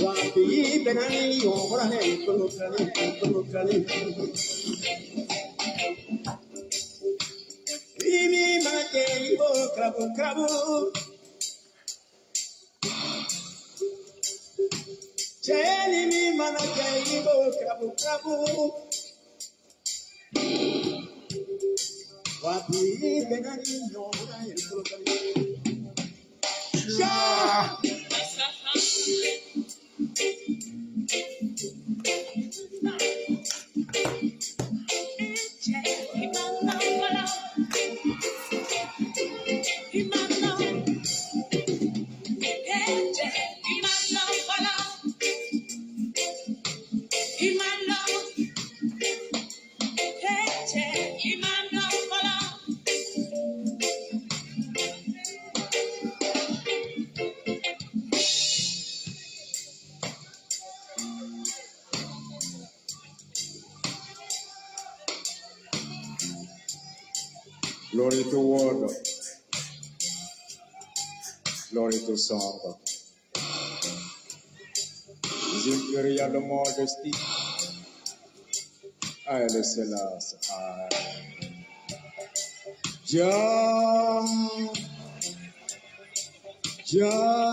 Wapi benani yomorane kulukani. Imi makeni bo krabu. Cheni mi manakeni bo krabu. Wapi benani yomorane kulukani. Glory to word. Glory to song. His imperial majesty. Haile Selassie. Jah. Jah.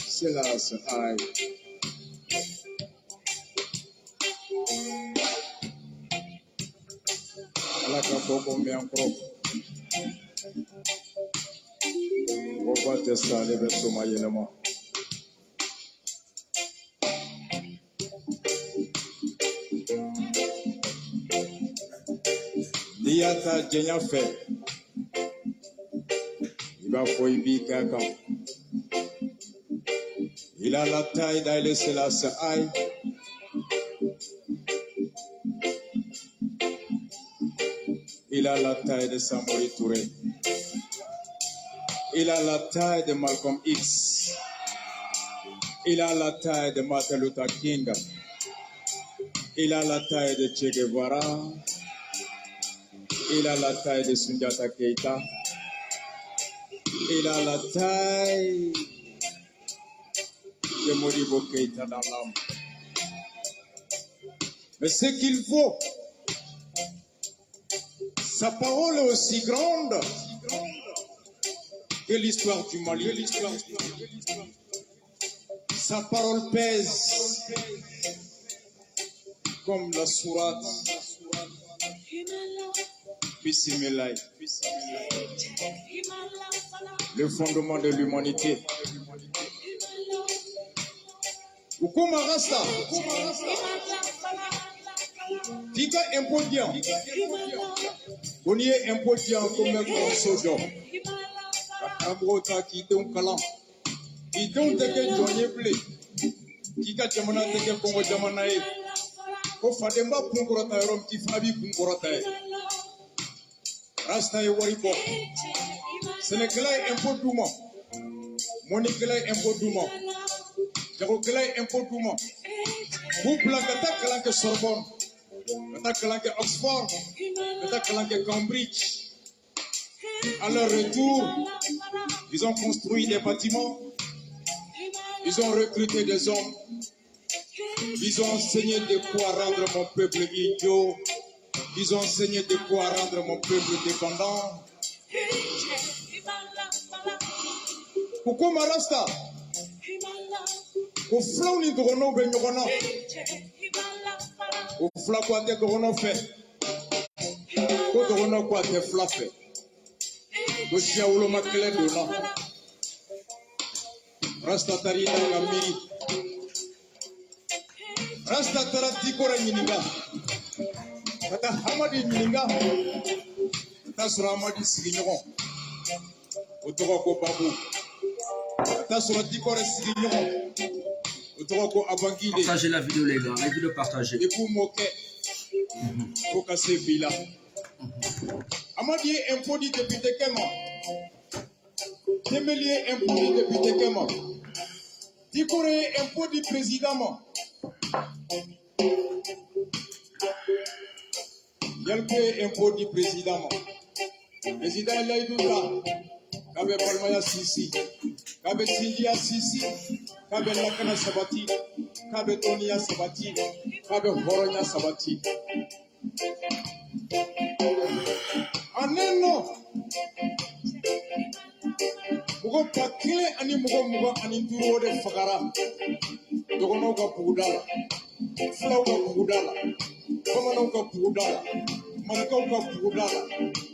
Selassie. Alakaboko miankro. Oba testa lebe soma yenema. Diata jenya fe. Iba foi bi kaka. Il a la taille d'Haile Selassie. Il a la taille de Samori Touré. Il a la taille de Malcolm X. Il a la taille de Martin Luther King. Il a la taille de Che Guevara. Il a la taille de Sundiata Keita. Il a la taille de Modibo Keita dans l'âme. Mais ce qu'il faut, sa parole est aussi grande que l'histoire du Mali. Sa parole pèse comme la sourate. Bismillah. Le fondement de l'humanité. Ukuma Rasta. Tika impodiant. On y est impodiant comme un sojo. Abrota qui don kalam. Qui don teke joye ble. Kika jamana teke kongo jamana e. Ko fademba kunkorota rom ki fabi kunkorota e. Rasta e waribo. Sénégalais impôt douma. Monigalais impôt douma. Jagogalais impôt douma. Boubla gata kalanke Sorbonne. Gata kalanke Oxford. Gata kalanke Cambridge. À leur retour, ils ont construit des bâtiments. Ils ont recruté des hommes. Ils ont enseigné de quoi rendre mon peuple idiot. Ils ont enseigné de quoi rendre mon peuple dépendant. Pourquoi Marasta? Au flanc ni drono benyogona. Au flanc quoi te drono fait. Au drono quoi te fla fait. Au chia ou le makele dona. Rasta tarina ngamiri. Rasta tarati kora nyininga. Kata hamadi nyininga. Kata suramadi siginyogon. Otoko babu. Partagez la vidéo les gars, aidez le partager. Et pour moquer, pour casser Bila. Amadi impôt dit député Kema. Temelier impôt du député Kema. Dikore impôt du président. Yalke impôt du président. Président Laïdouta. Kabe Palmaya Sisi. Kabe Sindia Sisi. Kabe Lakana Sabati. Kabe Tonia Sabati. Kabe Horonya Sabati. Aneno. Mugo pakile ani mugo ani turo de fagara. Dogono ka pugudala. Flow ka pugudala. Komano ka pugudala. Marko ka pugudala.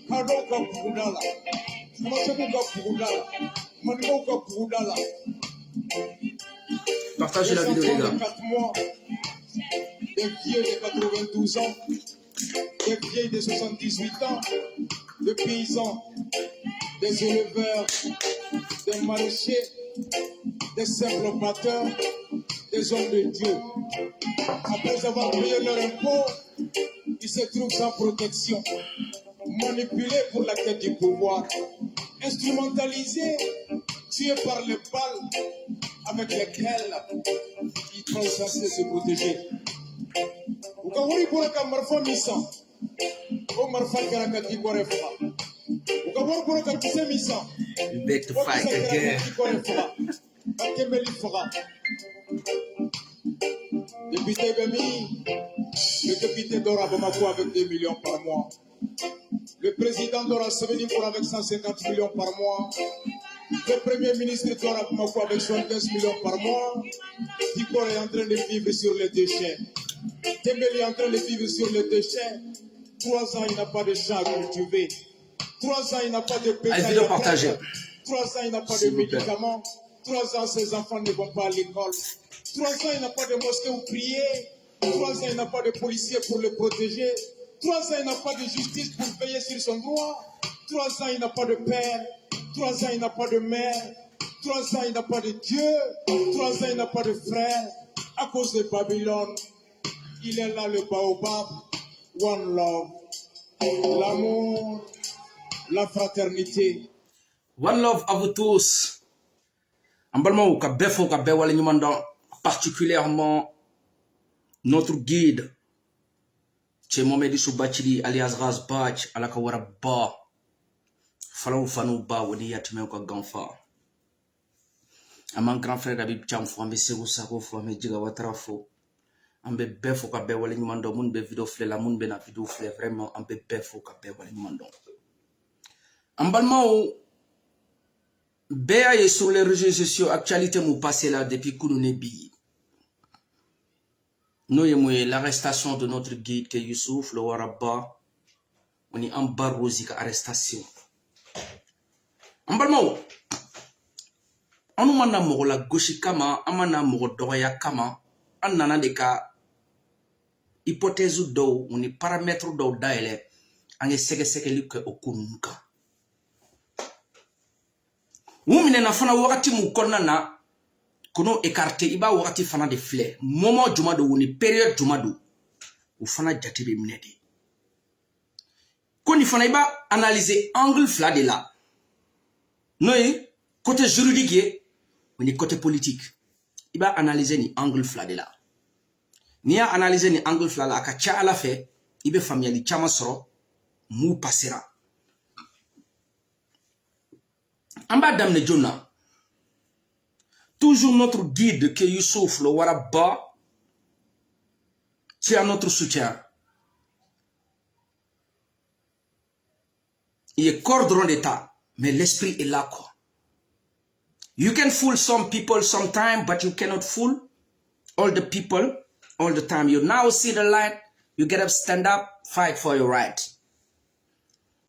Kado ka pugudala. Masaku ka pugudala. Marko ka pugudala. Partagez la vidéo, les gars. 4 mois, des vieux de 92 ans, des vieilles de 78 ans, des paysans, des éleveurs, des maraîchers, des simples batteurs, des hommes de Dieu. Après avoir payé leur impôt, ils se trouvent sans protection, manipulés pour la quête du pouvoir, instrumentalisés, tués par les balles avec lesquelles ils sont censés se protéger. Ukawuri pour ka marfa misan, o marfa karakati korefa. Ukawuri pour ka kise misan, back to fight again. Député Bemi, le député Dora Bamako avec 2 millions par mois. Le président Dora Sevenimpour avec 150 millions par mois. Le premier ministre Dora Bamako avec 75 millions par mois. Dikor est en train de vivre sur les déchets. Tembeli est en train de vivre sur les déchets. 3 ans, il n'a pas de champ cultivé. 3 ans, il n'a pas de pétrole. 3 ans, il n'a pas de médicaments. 3 ans, ses enfants ne vont pas à l'école. 3 ans, il n'a pas de mosquée où prier. 3 ans, il n'a pas de policiers pour le protéger. 3 ans, il n'a pas de justice pour veiller sur son droit. 3 ans, il n'a pas de père. 3 ans, il n'a pas de mère. 3 ans, il n'a pas de Dieu. 3 ans, il n'a pas de frère. À cause de Babylone, il est là le baobab. One love. L'amour, la fraternité. One love à vous tous. En balmao, ka befo ka bewale nyumanda, particulièrement notre guide, c'est Mohamed Soubachili alias Razbach, alakawara ba, falau fanou ba wadi yatime ka ganfa. Aman grand frère Habib Thiam fo ambe Serou Sako fo ambe Djiga Ouattara fo ambe befo ka bewale nyumanda mun be vidéo flé la mun be na vidéo flé vraiment ambe befo ka bewale nyumanda. En balmao Béa est sur les réseaux sociaux, actualité mou passé là depuis Koulounébi. Nous avons l'arrestation de notre guide, Youssouf, le Waraba. On est en barrosik arrestation. En balmao, on nous demande la gauche kama, on nous demande doya kama, on nana de ka hypothèse do, on est paramètre do daele, on est seke luke okunuka. Wumine na fana wakati mukonna na kono écarté iba wakati fana de flé moment jumado woni période jumado ou fana jatibe minede koni fana iba analyser angle fla de là noy côté juridique ni côté politique iba analyser ni angle fla de là ni a analyser ni angle fla la ka cha ala fait ibe familiali chama soro mu passera. Amba damne Jona, toujours notre guide que Youssouf le Waraba, tu as notre soutien. Il est cordon d'état, mais l'esprit est là quoi. You can fool some people sometime, but you cannot fool all the people all the time. You now see the light, you get up, stand up, fight for your right.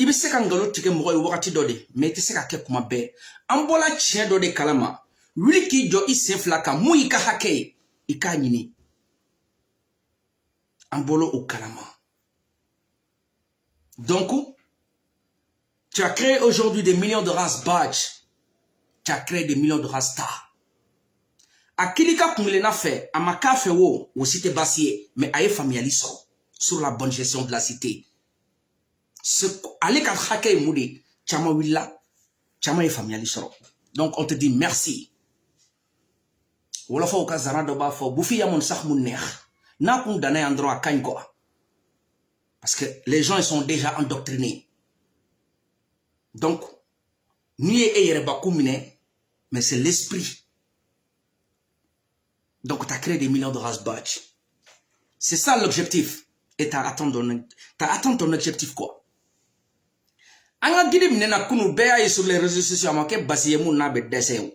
Ibe seka ngalo tike mwoy wakati dode, meti seka ke kuma be. Ambola chien dode kalama. Wiki jo ise flaka, mou ika hake, ika nini. Ambolo ou kalama. Donc, tu as créé aujourd'hui des millions de races badge. Tu as créé des millions de races stars. Akilika kumile na fait, amaka fe wo, ou cité bassier, mais aye familialiso, sur la bonne gestion de la cité. Allez quand hake moudi chama willa chama e familiali soro Donc on te dit merci. Wala fa ka zara do ba fo bu fi yamon sax mu neex na ko dané endroit kagn ko parce que les gens ils sont déjà endoctrinés. Donc ni yere ba kumine mais c'est l'esprit. Donc tu as créé des millions de races badge. C'est ça l'objectif et tu as atteint ton objectif quoi. Anga gidi minena kunu be sur les réseaux sociaux amake basiyemu na be dessin.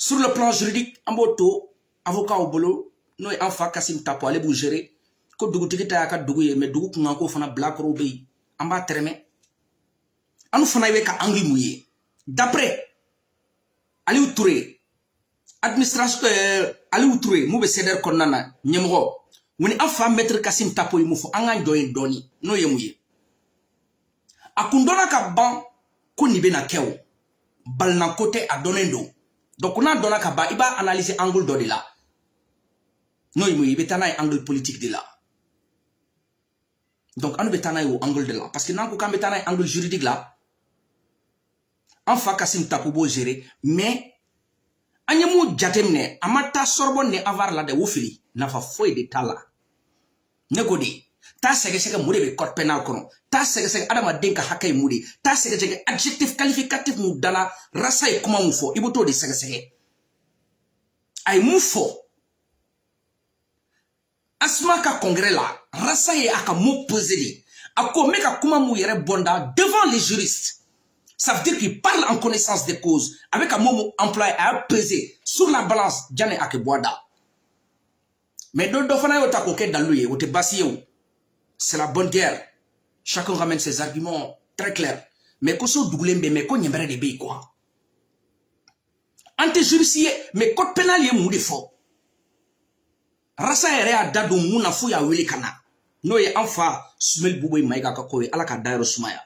Sur le plan juridique, Amboto, avocat au boulot, nous en fa Kassim Tapo aller vous gérer. Ko dugu tikita ka dugu ye mais dugu kunga ko fana black robe amba treme. Anu fana iwe ka angli mouye. D'après Aliou Touré, administration Aliou Touré, moube ceder konana nyemro. Woni afa maître Kassim Tapo imufu anga join doni no ye mouye. Akundona ka ban ko nibe na kew. Bal na côté a donné do. Donc on a donné kaba, il va analyser angle de là. Non, il va analyser angle politique de là. Donc on va analyser angle de là parce que nan ko kan analyser angle juridique là. Enfin Kassim Tapo bo gérer mais anyemu jatemne amata Sorbonne ne avoir la de wofili na fa foy de tala. Negodi ta sege moude be code pénal kono ta sege adama denka hakay moude ta sege adjectif qualificatif mu dala rasa e kuma mu fo iboto de sege ay mu fo asma ka congrès là rasa e aka mu posé ako meka kuma mu yere bonda devant les juristes. Ça veut dire qu'il parle en connaissance des causes avec un mot employé à peser sur la balance jane ake boada. Mais do fana yo ta ko ke daluye o te basiyo. C'est la bonne guerre. Chacun ramène ses arguments très clairs. Mais qu'on soit doublé, mais qu'on y ait des béis quoi. Anté-juricier, mais code pénal y est moudé fort. Rasa ere a dado mouna fouya wili kana. No ye enfa, sumel boubouy maïga kakoye, ala ka dairo soumaya.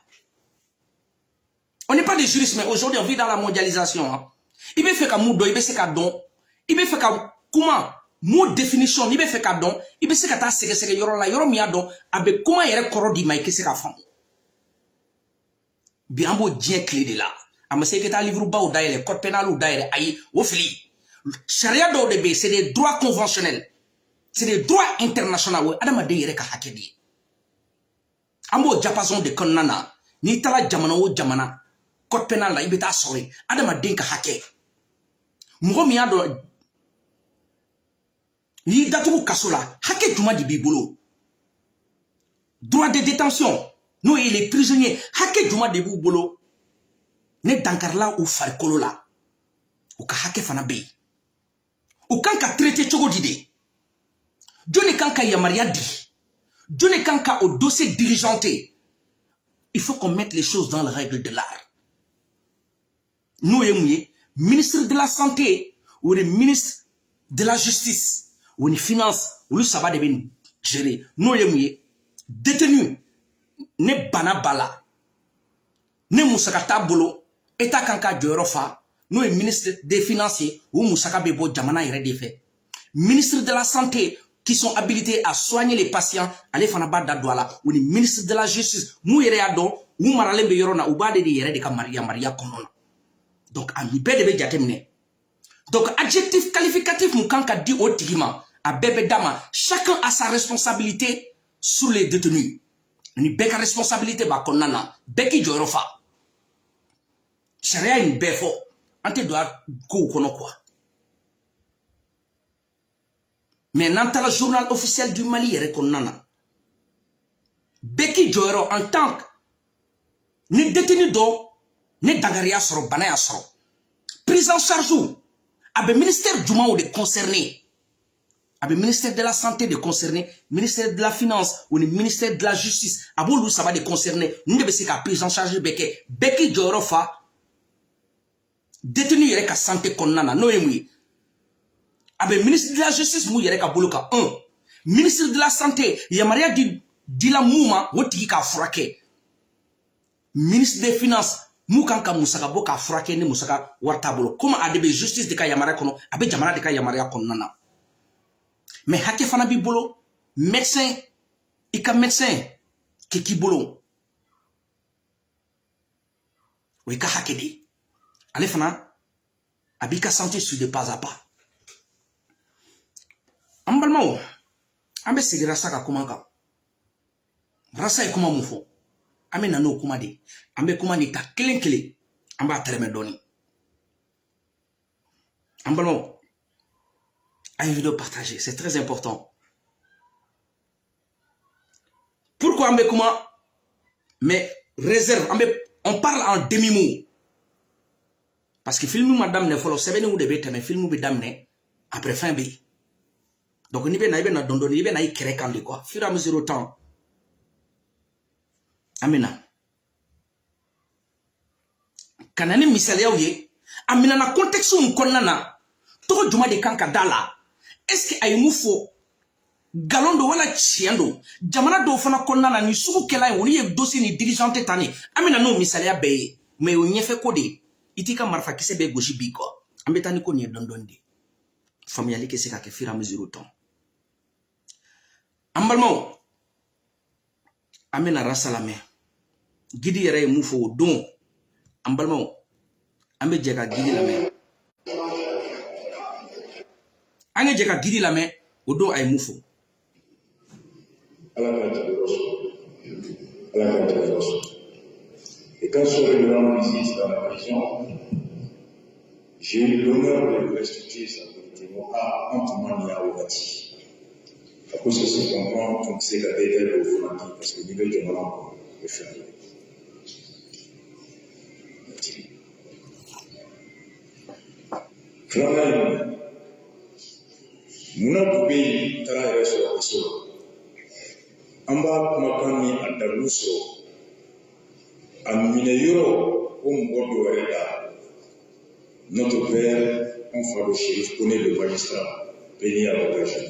On n'est pas des juristes, mais aujourd'hui on vit dans la mondialisation. Hein. Il veut faire qu'un moudo, il veut faire qu'un don. Il veut faire qu'un comment mot définition ni be fe ka don ibe se ka ta sege yoro la yoro mi adon abe kuma yere koro di mai kese ka fam bi ambo dien clé de là am se ke ta livre ba o daire code pénal ou daire ay wo fili sharia do de be c'est des droits conventionnels c'est des droits internationaux adama de yere ka hakedi ambo japason de konnana ni tala jamana o jamana code pénal la ibe ta sori adama de ka hake mo mi adon ni datugu kasola hake juma di bibolo droit de détention no il est prisonnier hake juma de bibolo ne dankarla ou farkolo la ou ka hake fana be ou kan ka traité chogo dide joni kan ka yamaria di joni kan ka au dossier diligenté il faut qu'on mette les choses dans les règles de l'art nous yemouye ministre de la santé ou le ministre de la justice ou une finance, ou le sabbat de ben gérer. Nous yemouye détenu ne bana bala ne musakata bolo eta kanka jorofa nous ministre des finances ou musaka bebo jamana yere de fait ministre de la santé qui sont habilités à soigner les patients allez fanaba dadwala ou ministre de la justice mou yere ado ou marale be yorona ou bade de yere de ka maria konona donc ami be de be jatemne. Donc, adjectif qualificatif, moukanka dit au tigima, à bébé dama, chacun a sa responsabilité sur les détenus. Ni beka responsabilité ba konana, beki jorofa. Sharia une befo, ante doit go kono quoi. Mais dans le journal officiel du Mali, il konana. Beki joro en tant que ni détenu do, ni dangaria soro, banaya soro. Prise en charge ou le ministère du Mali de concerné, le ministère de la santé de concerné, le ministère de la finance ou le ministère de la justice, abou ça va de concerné, nous devons se prise en charge beke, beki jorofa, détenu yere ka santé konnana, no yemui. Le ministre de la justice mou yere ka boloka 1, ministre de la santé, yamaria di la mouma woti ka frake, ministre des finances. Mukanka musaka boka frake ni musaka wartabolo comment adebe justice de ka yamara kono abe jamana de ka yamara kono nana mais hake fana bi bolo médecin ika médecin ki bolo we ka hake di ale fana a b'i ka santé sur de pas à pas. An balimaw an bɛ segin rasa ka kuma kan. Rasa ye kuma mun fɔ an bɛ na n'o kuma de an bɛ kuma de ta kelen kelen an b'a tɛrɛmɛ dɔɔni. An balimaw a une vidéo partagée, c'est très important. Pourquoi on comment mais réserve on parle en demi-mot. Parce que film madame ne follow sebe ou de bête mais film bi damne après fin bi. Donc ni be na dondo ni be na ikere kan de quoi. Fur et à mesure au temps. Amina. Kanani misaliya uye amina na contexte un konnana to juma de kanka dala. Est-ce que ay mufo galondo wala chiendo jamana do fana konnana ni suku kela woni ye dossier ni dirigeante tani amina no misaliya be mais o nyefe ko de itika marfa kise be goshi bi ko ambetani ko ni dondondi familiali kese ka ke fur et à mesure au temps ambalmo amina rasalame gidi yere mufo don ambalmo ambe jeka gidi lame ange jeka gidi lame odo ay mufo Et quand je suis revenu en visite dans la région, j'ai eu l'honneur de lui restituer sa vérité à Antoine Yaoubati. À cause de ce comprend, on sait qu'à Bédel au Foulangi, parce que le niveau de Malan est fermé. Flamand, Mouna Boubé, Tara sur la question. Amba Makani à Dalouso, à Mineyoro, au Mbodo Reda, notre père, on fait le shérif, connaît le magistrat, béni à la région.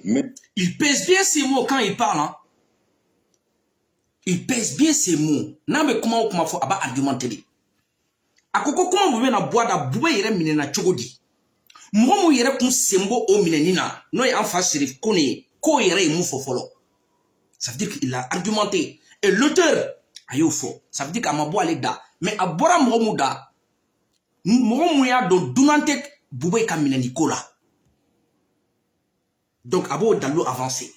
Mais il pèse bien ses mots quand il parle. Hein? Il pèse bien ses mots. N'ambe comment faut aba argumenter. Akoko comment vous venez à boire da boue yere minena chogodi. Mo yere kun sembo o minenina. No y en face shérif connaît. Ko yere mu fofolo. Ça veut dire qu'il a argumenté. Et l'auteur ayo fo. Ça veut dire qu'à ma boire les da. Mais à boire mo da. Mo ya do dunante boue ka mineni kola. Donc, abo dans l'eau avancée.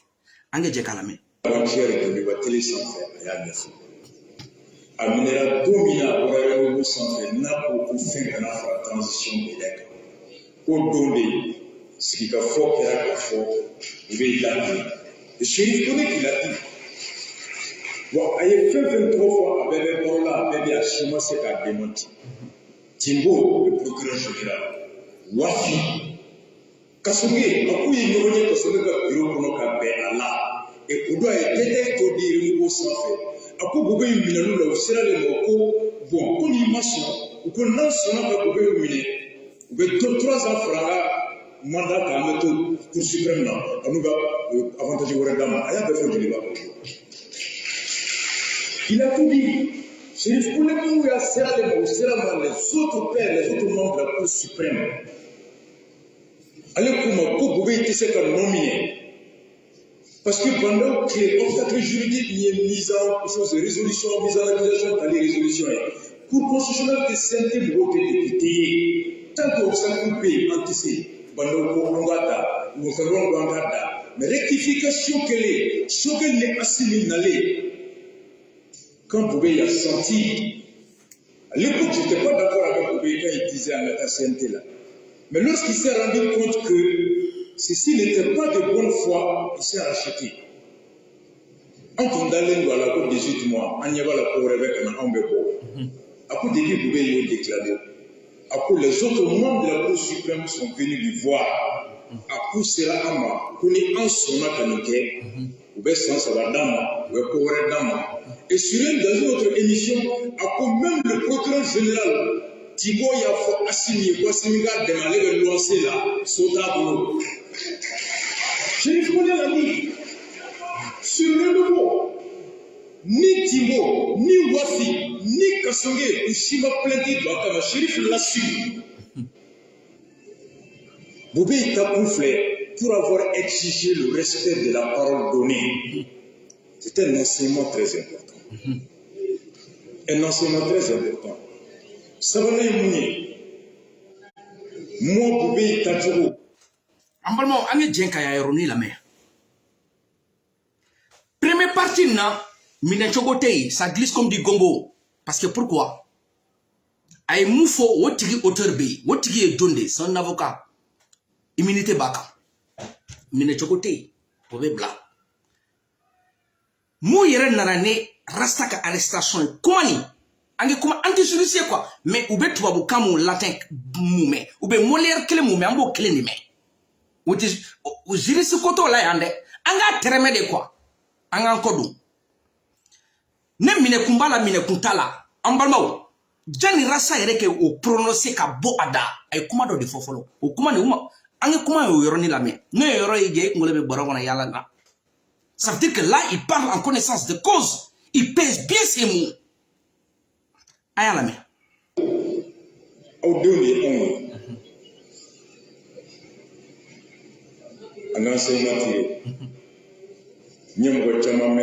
Ange Djekalame. Avant-hier, il y a eu télé sans faire, il y a 9 ans. Aminera domina pour aller au centre, n'a pas fait la transition de l'État. Au donné, ce qui a fort, qui a fort, il va y aller. Le shérif connaît qu'il a dit. Bon, il a fait 23 fois à Bébé Borla, à Bébé Hachima, c'est à démenti. Timbo, le procureur général, Wafi, Kasonge, aku yi nyonye kasonge ka biro kono ka be ala e kudo e tete to di ni sans fait aku bobe yimina no la sira le moko bon ko ni maso ko nan sona ka bobe yimine be to 3 ans franga mandat ka meto pour suprême na anu ga avantage wora dama aya be fo di ba il a tout dit Chérif Koulekou ya sira le moko sira ma les autres pères les autres membres de la Cour suprême. Allez pour moi, pour pouvoir être ce qu'on nominé. Parce que pendant que l'obstacle juridique y est mis en chose de résolution, mise en accusation dans les résolutions, pour constitutionnel que c'est un vote député, tant que l'obstacle peut anticiper, pendant qu'on va ou qu'on va mais rectification qu'elle est, ce qu'elle est assimilée, quand vous pouvez y sentir, à l'époque, je n'étais pas d'accord avec vous quand il disait à la CNT là. Mais lorsqu'il s'est rendu compte que ceci n'était pas de bonne foi, il s'est racheté. En condamnant à la cour 18 mois, on y va la cour avec un ambebo. À coup de lui, vous pouvez y déclarer. À coup, les autres membres de la Cour suprême sont venus lui voir. À coup, c'est la ama. Qu'on est en son acanique. Vous pouvez sans savoir dama, vous pouvez couvrir dama. Et sur une dans une autre émission, à coup, même le procureur général. Tibo y a fait assigner quoi Sénégal demander de lancer là sauta boulot. Je connais l'ami sur le nouveau ni Tibo ni Wafi ni Kassongue ou Shima Plenti doit comme shérif l'assume. Bobé Tapouflé pour avoir exigé le respect de la parole donnée. C'est un enseignement très important. Un enseignement très important. Ça va aller, moi, Boubé Tadjiro. Ambalmo, ange jenka ya eroni la me. Première partie, na, mine chogote, ça glisse comme du gombo. Parce que pourquoi? Aïe moufo, wotigi auteur B, wotigi est donné, son avocat. Immunité baka. Mine chogote, pobe bla. Mou yere narane, rasta ka arrestation. Comment ni? Ange kuma anti-judiciaire quoi. Mais oube tubabu kamu latin moume. Oube molière kele moume, ambo kele ni me. Ou juriste koto la yande. Anga tereme de quoi. Anga kodou. Ne mine kumbala mine kuntala. Ambalmao. Jani rasa yereke ou prononcer ka bo ada. Ay kuma do de fofolo. Ou kuma ne uma. Ange kuma yoroni la me. Ne yoro ige ngolebe borogona yala na. Ça veut dire que là, il parle en connaissance de cause. Il pèse bien ses mots. Aïe la main. Au donné, on a enseignement. Nous avons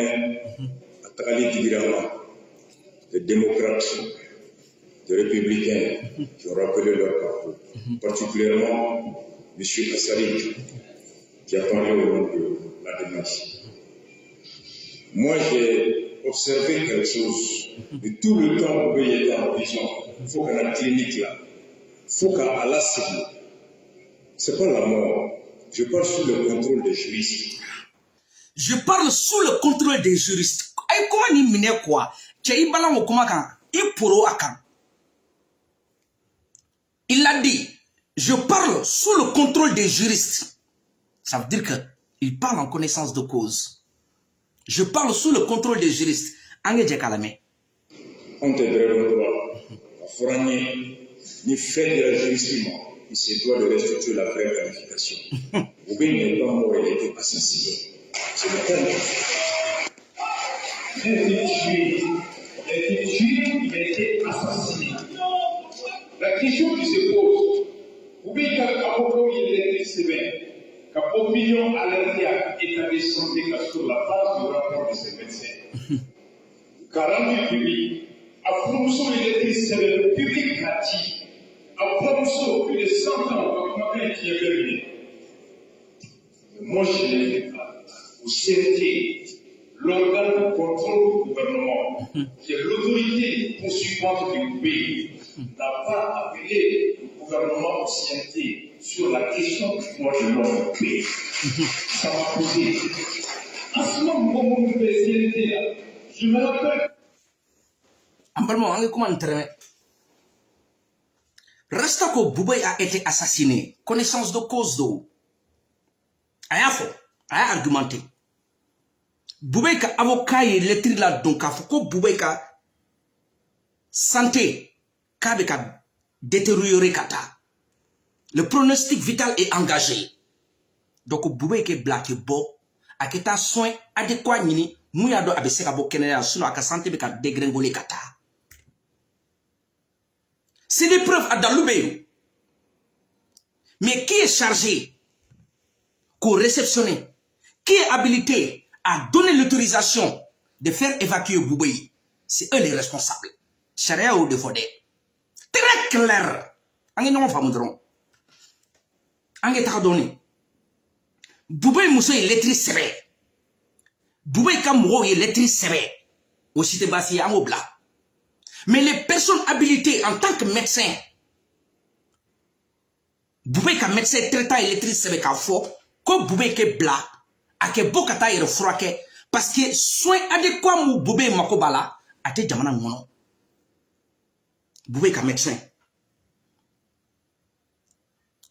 des démocrates, des républicains qui ont rappelé leur parcours. Particulièrement M. Assali, qui a parlé au nom de la démarche. Moi, j'ai observé quelque chose. De tout le temps où il était en prison, il faut qu'à la clinique là, il faut qu'à la cible. Ce n'est pas la mort. Je parle sous le contrôle des juristes. Je parle sous le contrôle des juristes. Aïe, comment ni mine quoi? Tchaï balan ou comment kan? I poro akan. Il a dit, je parle sous le contrôle des juristes. Ça veut dire que il parle en connaissance de cause. Je parle sous le contrôle des juristes. Ange Djekalame. On te dresse droit. La fournier, ni fait de la jurisprudence. Il se doit de restituer la vraie qualification. Oubien n'est pas mort, il a été assassiné. C'est le cas. Il a été tué, il a été assassiné. La question qui se pose, oubien qu'à propos il a été sévère, qu'à opinion alertée à état de santé sur la base du rapport de ces médecins. 40 publics, à promotion il a été sévère, public gratuit. À promotion, plus de 100 ans, comme un qui est terminé. Moi, je n'ai pas. Au CNT, l'organe de contrôle du gouvernement, qui est l'autorité poursuivante du pays, n'a pas appelé le gouvernement au CNT sur la question du droit de l'homme au pays. Ça m'a posé. À ce moment où on fait CNT, là, je me rappelle. Ambalmo, on est comment entrer? Resta que Boubé a été assassiné. Connaissance de cause d'eau. Aya fo, aya argumenté. Boubé ka avocat et lettre là donc a faut que Boubé ka santé ka détérioré kata. Le pronostic vital est engagé. Donc Boubé ke black bo a kita soin adéquat ni mouya do abese ka bo kenaya sino aka santé be ka dégringoler kata. C'est des preuves à Daloubé. Mais qui est chargé pour réceptionner? Qui est habilité à donner l'autorisation de faire évacuer Boubé? C'est eux les responsables. Charia ou de Fodé. Très clair. Ange non famudron. Ange ta donné. Boubé Mousso est lettré sévère. Boubé Kamou est lettré sévère. Au cité Bassi à Mobla. Mais les personnes habilitées en tant que médecin, Boubé ka médecin traitant électrique c'est ka fo, ko Boubé ke bla, a ke bokata yere frake, parce que soin adéquat mou Boubé makobala, a te jamana ngono. Boubé ka médecin.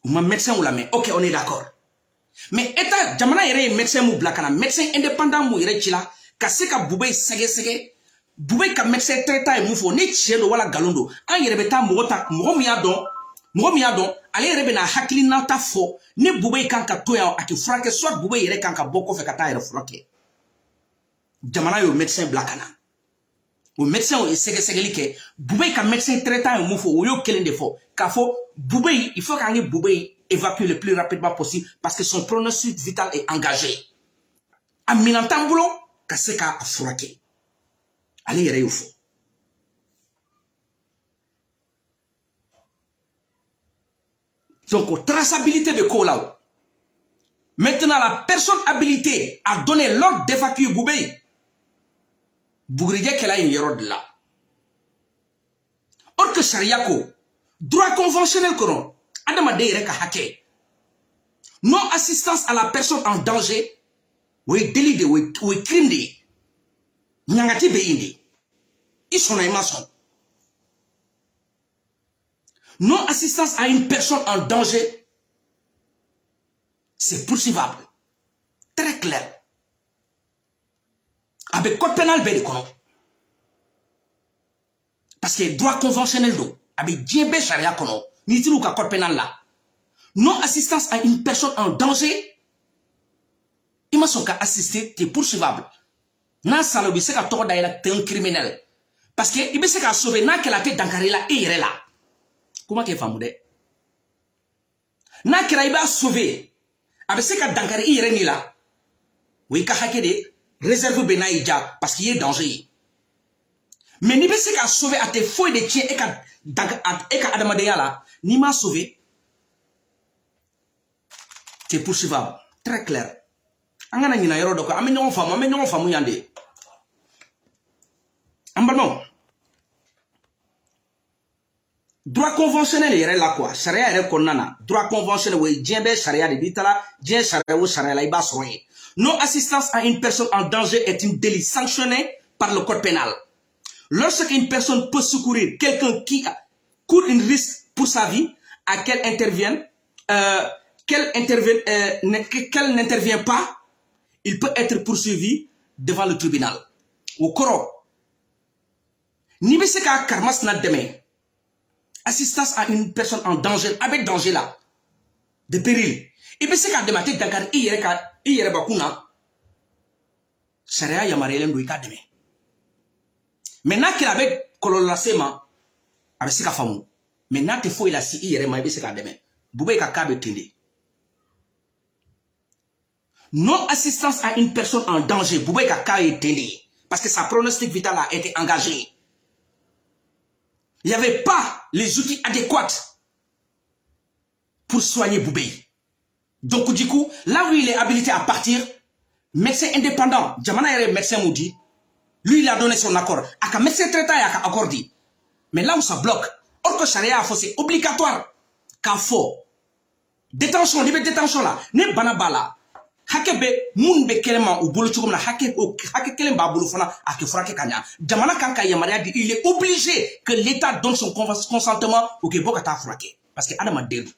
Ou ma médecin ou la main, ok on est d'accord. Mais état jamana yere médecin mou blakana, médecin indépendant mou yere chila, ka se ka Boubé sege. Boubé ka médecin traitant et moufo ni tchelo wala galondo an yerebeta mogota mogomiya don ale yerebe na hakili nata fo ni Boubé kan ka toya ati frake soit Boubé yere kan ka boko fe kata yere frake jamana yo médecin blakana o médecin o segeli ke Boubé ka médecin traitant et moufo yo kelen de fo ka fo Boubé il faut qu'angi Boubé évacue le plus rapidement possible parce que son pronostic vital est engagé aminantambulo ka se ka frake. Allez, il faut. Donc, traçabilité de Kola. Maintenant, la personne habilitée à donner l'ordre d'évacuer Boubé, Bougridje qu'elle a une erreur de là. Or que Sharia ko, droit conventionnel koron, Adama Deyre ka hake. Non assistance à la personne en danger, oui délit de oui crime de, nyangati beinde. Ils sont les maçons. Non assistance à une personne en danger, c'est poursuivable. Très clair. Avec code pénal bel kono. Parce que droit conventionnel do, avec djembe charia kono, ni tilou ka code pénal là. Non assistance à une personne en danger, il m'a son cas assisté, t'es poursuivable. Nan salobi se ka toko daïla t'es un criminel. Parce que il se ka sauver nan qu'elle a été dankari là et il est là. Comment qu'elle fait de? Nan qu'elle a sauvé, avec se ka dankari il est là. Oui ka hake de réserve benaïja parce qu'il est danger. Mais ni se ka sauver à tes fouilles de tien et ka adamadeya là, ni m'a sauvé. C'est poursuivable. Très clair. Angana nyina yoro doko ame nyon famu yande. Ambalmo. Droit conventionnel yere la quoi. Sharia yere konnana. Droit conventionnel we djembe sharia de bitala, djen sharia ou sharia la iba soye. Non assistance à une personne en danger est un délit sanctionné par le code pénal. Lorsqu'une personne peut secourir quelqu'un qui court un risque pour sa vie, à qu'elle n'intervient pas, il peut être poursuivi devant le tribunal. Au Koro. Ni be se ka karmas na demain. Assistance à une personne en danger, avec danger là, de péril. Il be se ka demain te dakar iyere bakuna. Sharia yamarelen do ika demain. Maintenant qu'il avait kololasema, avec se ka famu. Maintenant te faut il a si iyere ma be se ka demain. Boubé ka kabe tende. Non assistance à une personne en danger, Boubé ka kabe tende. Parce que sa pronostic vital a été engagé. Il n'y avait pas les outils adéquats pour soigner Boubé. Donc du coup, là où il est habilité à partir, médecin indépendant, Djamana Yere médecin Moudi, lui il a donné son accord. Aka médecin traitant il a accordé. Mais là où ça bloque, or que Sharia c'est obligatoire qu'à faux. Détention, libre détention là, ne banabala. Hakebe moun be kelema ou bolo chukum na hake kelem ba bolo fana ake frake kanya. Jamana kanka yamaria dit il est obligé que l'État donne son consentement au que boka ta frake parce que adama delu.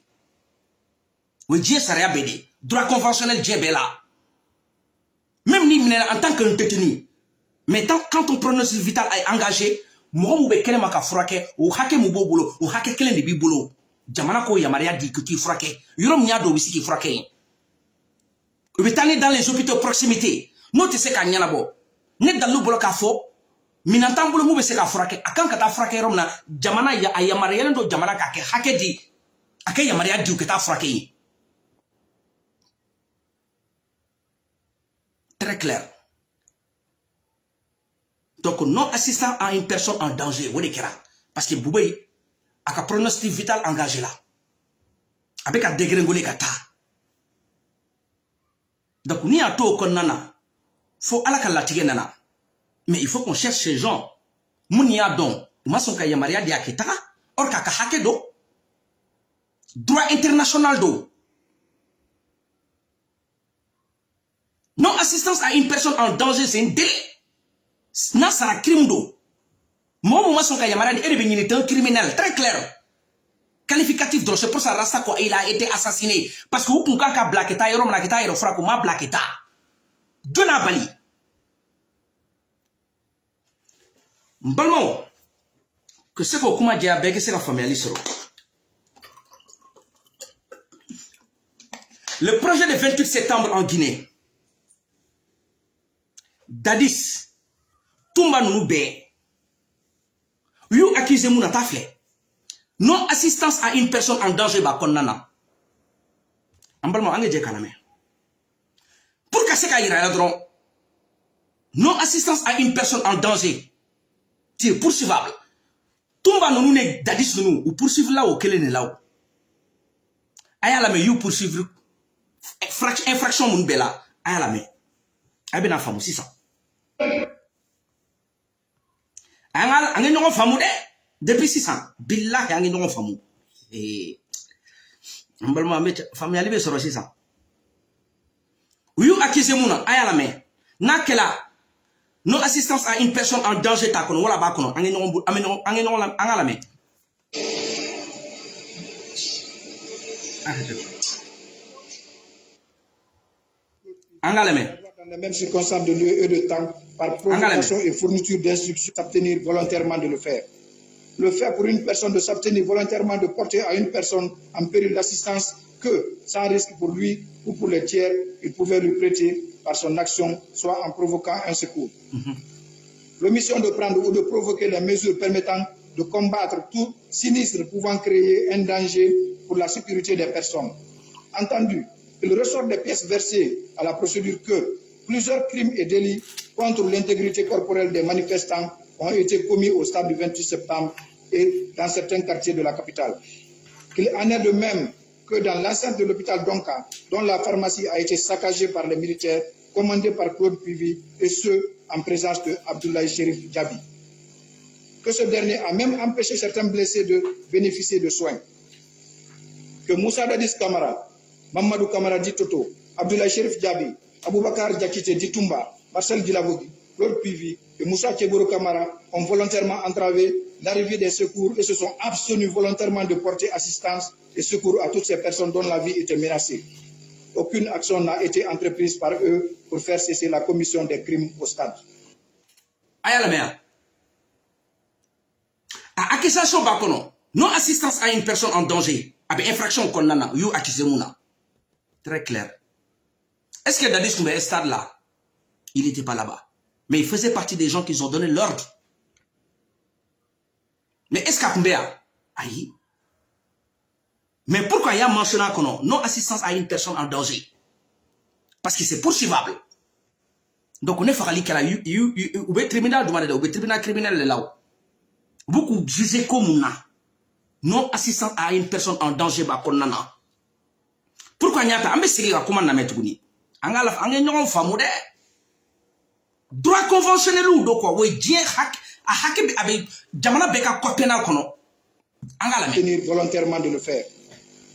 Oui Dieu saria bede, droit conventionnel Dieu bela. Même ni en tant que détenu. Mais quand ton pronostic vital est engagé, mo be kelema ka frake ou hake mubo bolo ou hake kelem de bi bolo. Jamana ko yamaria dit que tu frake. Yorom nyado wisi ki frake. Vous êtes dans les hôpitaux de proximité. Nous te sais qu'à Nyanabo. Nous dans le bloc à faux. Minantan bolo mou se ka frake. Akan kata frake romna. Jamana ya ayamariya do jamana ka ke hake di. Ake yamariya di uketa frake. Très clair. Donc non assistant à une personne en danger. Wode kera. Parce que Boubé a ka pronostic vital engagé là. Avec un dégrengolé kata. Donc, ni à tout nana, faut à la kalatige nana. Mais il faut qu'on cherche ces gens. Mounia don, mason kaya maria di akita, or kaka hake do. Droit international do. Non assistance à une personne en danger, c'est un délit. Non, c'est un crime do. Mon mason kaya maria di est un criminel, très clair. Qualificatif donc c'est pour ça rasta quoi il a été assassiné parce que vous pouvez ka blaqueta yoro na kita yoro frako ma blaqueta dona bali mbalmo que c'est ko kuma dia bege c'est la famille soro le projet de 28 septembre en Guinée Dadis Tumba Nounou be you accusez mon atafle. Non assistance à une personne en danger ba konnana. Ambalmo ange je kaname. Pour casser ka ira dron. Non assistance à une personne en danger. Tu es poursuivable. Tumba nous ne dadis nous ou poursuivre là au kelene là. aya la me you poursuivre infraction mun bela aya la me ay bena famu sisa anga ñongo famu de depuis 600 billahi anga ñongo famu mbalma me famu ya libe soro 600 you accuse muna aya la me nakela non assistance à une personne en danger ta kono wala ba kono anga ñongo anga la me Dans les mêmes circonstances de lieu et de temps, par provocation et fourniture d'instructions, s'abstenir volontairement de le faire. Le fait pour une personne de s'abstenir volontairement de porter à une personne en péril d'assistance que, sans risque pour lui ou pour les tiers, il pouvait lui prêter par son action, soit en provoquant un secours. L'omission de prendre ou de provoquer les mesures permettant de combattre tout sinistre pouvant créer un danger pour la sécurité des personnes. Entendu, il ressort des pièces versées à la procédure que plusieurs crimes et délits contre l'intégrité corporelle des manifestants ont été commis au stade du 28 septembre et dans certains quartiers de la capitale. Qu'il en est de même que dans l'enceinte de l'hôpital Donka, dont la pharmacie a été saccagée par les militaires commandés par Claude Puivy et ceux en présence de Abdoulaye Chérif Diaby. Que ce dernier a même empêché certains blessés de bénéficier de soins. Que Moussa Dadis Kamara, Mamadou Kamara Ditoto, Abdoulaye Chérif Diaby, Aboubakar Diakité Ditumba, Marcel Dilavogi, Claude Puivy et Moussa Keboro Kamara ont volontairement entravé l'arrivée des secours et se sont abstenus volontairement de porter assistance et secours à toutes ces personnes dont la vie était menacée. Aucune action n'a été entreprise par eux pour faire cesser la commission des crimes au stade. Aya la mea. A accusation bakono, non assistance à une personne en danger, avec infraction konnana, you accusé mouna. Très clair. Est-ce que Dadis Koumbe est stade là? Il n'était pas là-bas. Mais il faisait partie des gens qui ont donné l'ordre. Mais est-ce qu'à Koumbea? Aïe. Mais pourquoi il y a mentionné non assistance à une personne en danger? Parce que c'est poursuivable. Donc on est farali kala ou tribunal du ou tribunal criminel là. Beaucoup jugé comme non assistance à une personne en danger ba konana. Pourquoi n'y a pas? Ambe sigi ka comment na metuguni. Angala ñongo famu de. Droit conventionnel ou do quoi we dien hak a hakibi avec jamana beka copena kono. Angala S'abstenir volontairement de le faire.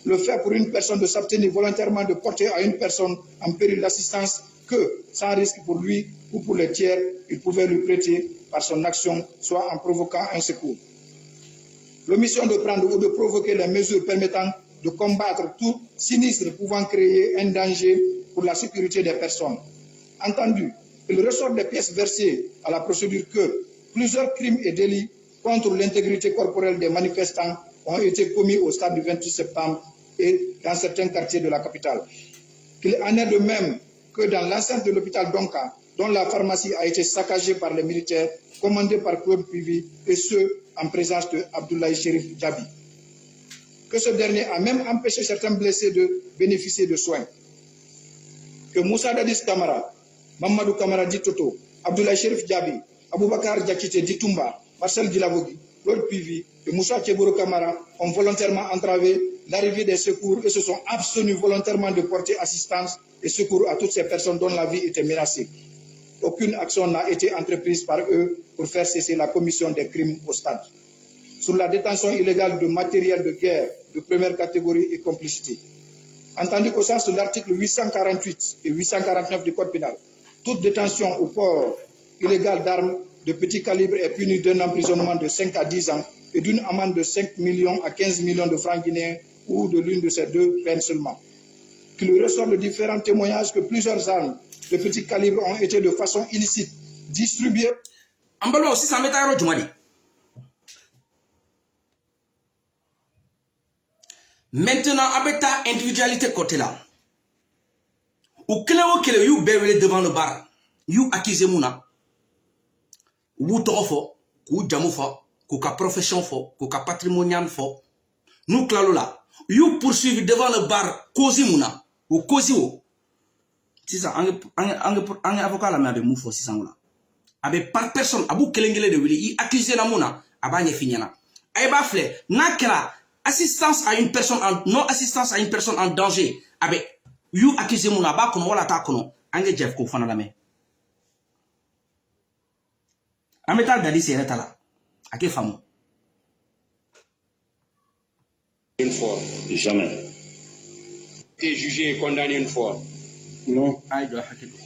Le fait pour une personne de s'abstenir volontairement de porter à une personne en péril d'assistance que, sans risque pour lui ou pour les tiers, il pouvait lui prêter par son action, soit en provoquant un secours. L'omission de prendre ou de provoquer les mesures permettant de combattre tout sinistre pouvant créer un danger pour la sécurité des personnes. Entendu, il ressort des pièces versées à la procédure que plusieurs crimes et délits contre l'intégrité corporelle des manifestants ont été commis au stade du 28 septembre et dans certains quartiers de la capitale. Qu'il en est de même que dans l'enceinte de l'hôpital Donka, dont la pharmacie a été saccagée par les militaires commandés par Claude Puivy et ceux en présence de Abdoulaye Chérif Diaby. Que ce dernier a même empêché certains blessés de bénéficier de soins. Que Moussa Dadis Kamara, Mamadou Kamara Ditoto, Abdoulaye Chérif Diaby, Aboubakar Diakité Ditumba, Marcel Dilavogi, Claude Puivy et Moussa Keboro Kamara ont volontairement entravé l'arrivée des secours et se sont abstenus volontairement de porter assistance et secours à toutes ces personnes dont la vie était menacée. Aucune action n'a été entreprise par eux pour faire cesser la commission des crimes au stade. Sur la détention illégale de matériel de guerre de première catégorie et complicité. Entendu qu'au sens de l'article 848 et 849 du Code pénal, toute détention ou port illégal d'armes de petit calibre est punie d'un emprisonnement de 5 à 10 ans et d'une amende de 5 millions à 15 millions de francs guinéens ou de l'une de ces deux peines seulement. Qu'il ressort de différents témoignages que plusieurs armes de petit calibre ont été de façon illicite distribuées. Ambalo aussi ça m'est arrivé Jumadi. Maintenant, avec ta individualité côté là, ou kele you bevele devant le bar, you accusez mouna, ou tofo, ou jamu fo, ou ka profession fo, ou ka patrimonial fo, nous klalo là, you poursuivre devant le bar, causi mouna, ou causi ou. C'est ça, un avocat là, mais avec moufo, c'est ça mouna. Avec par personne, abou kelengele de wili, y accusez la mouna, abanye finyana. Aïba fle, nakela, assistance à une personne en non assistance à une personne en danger avec you accusé mon aba kono wala ta kono ange Jeff ko fana la me ameta dadi sere tala ake famu une fois. Jamais. Été jugé et condamné une fois. Non. ay do hakito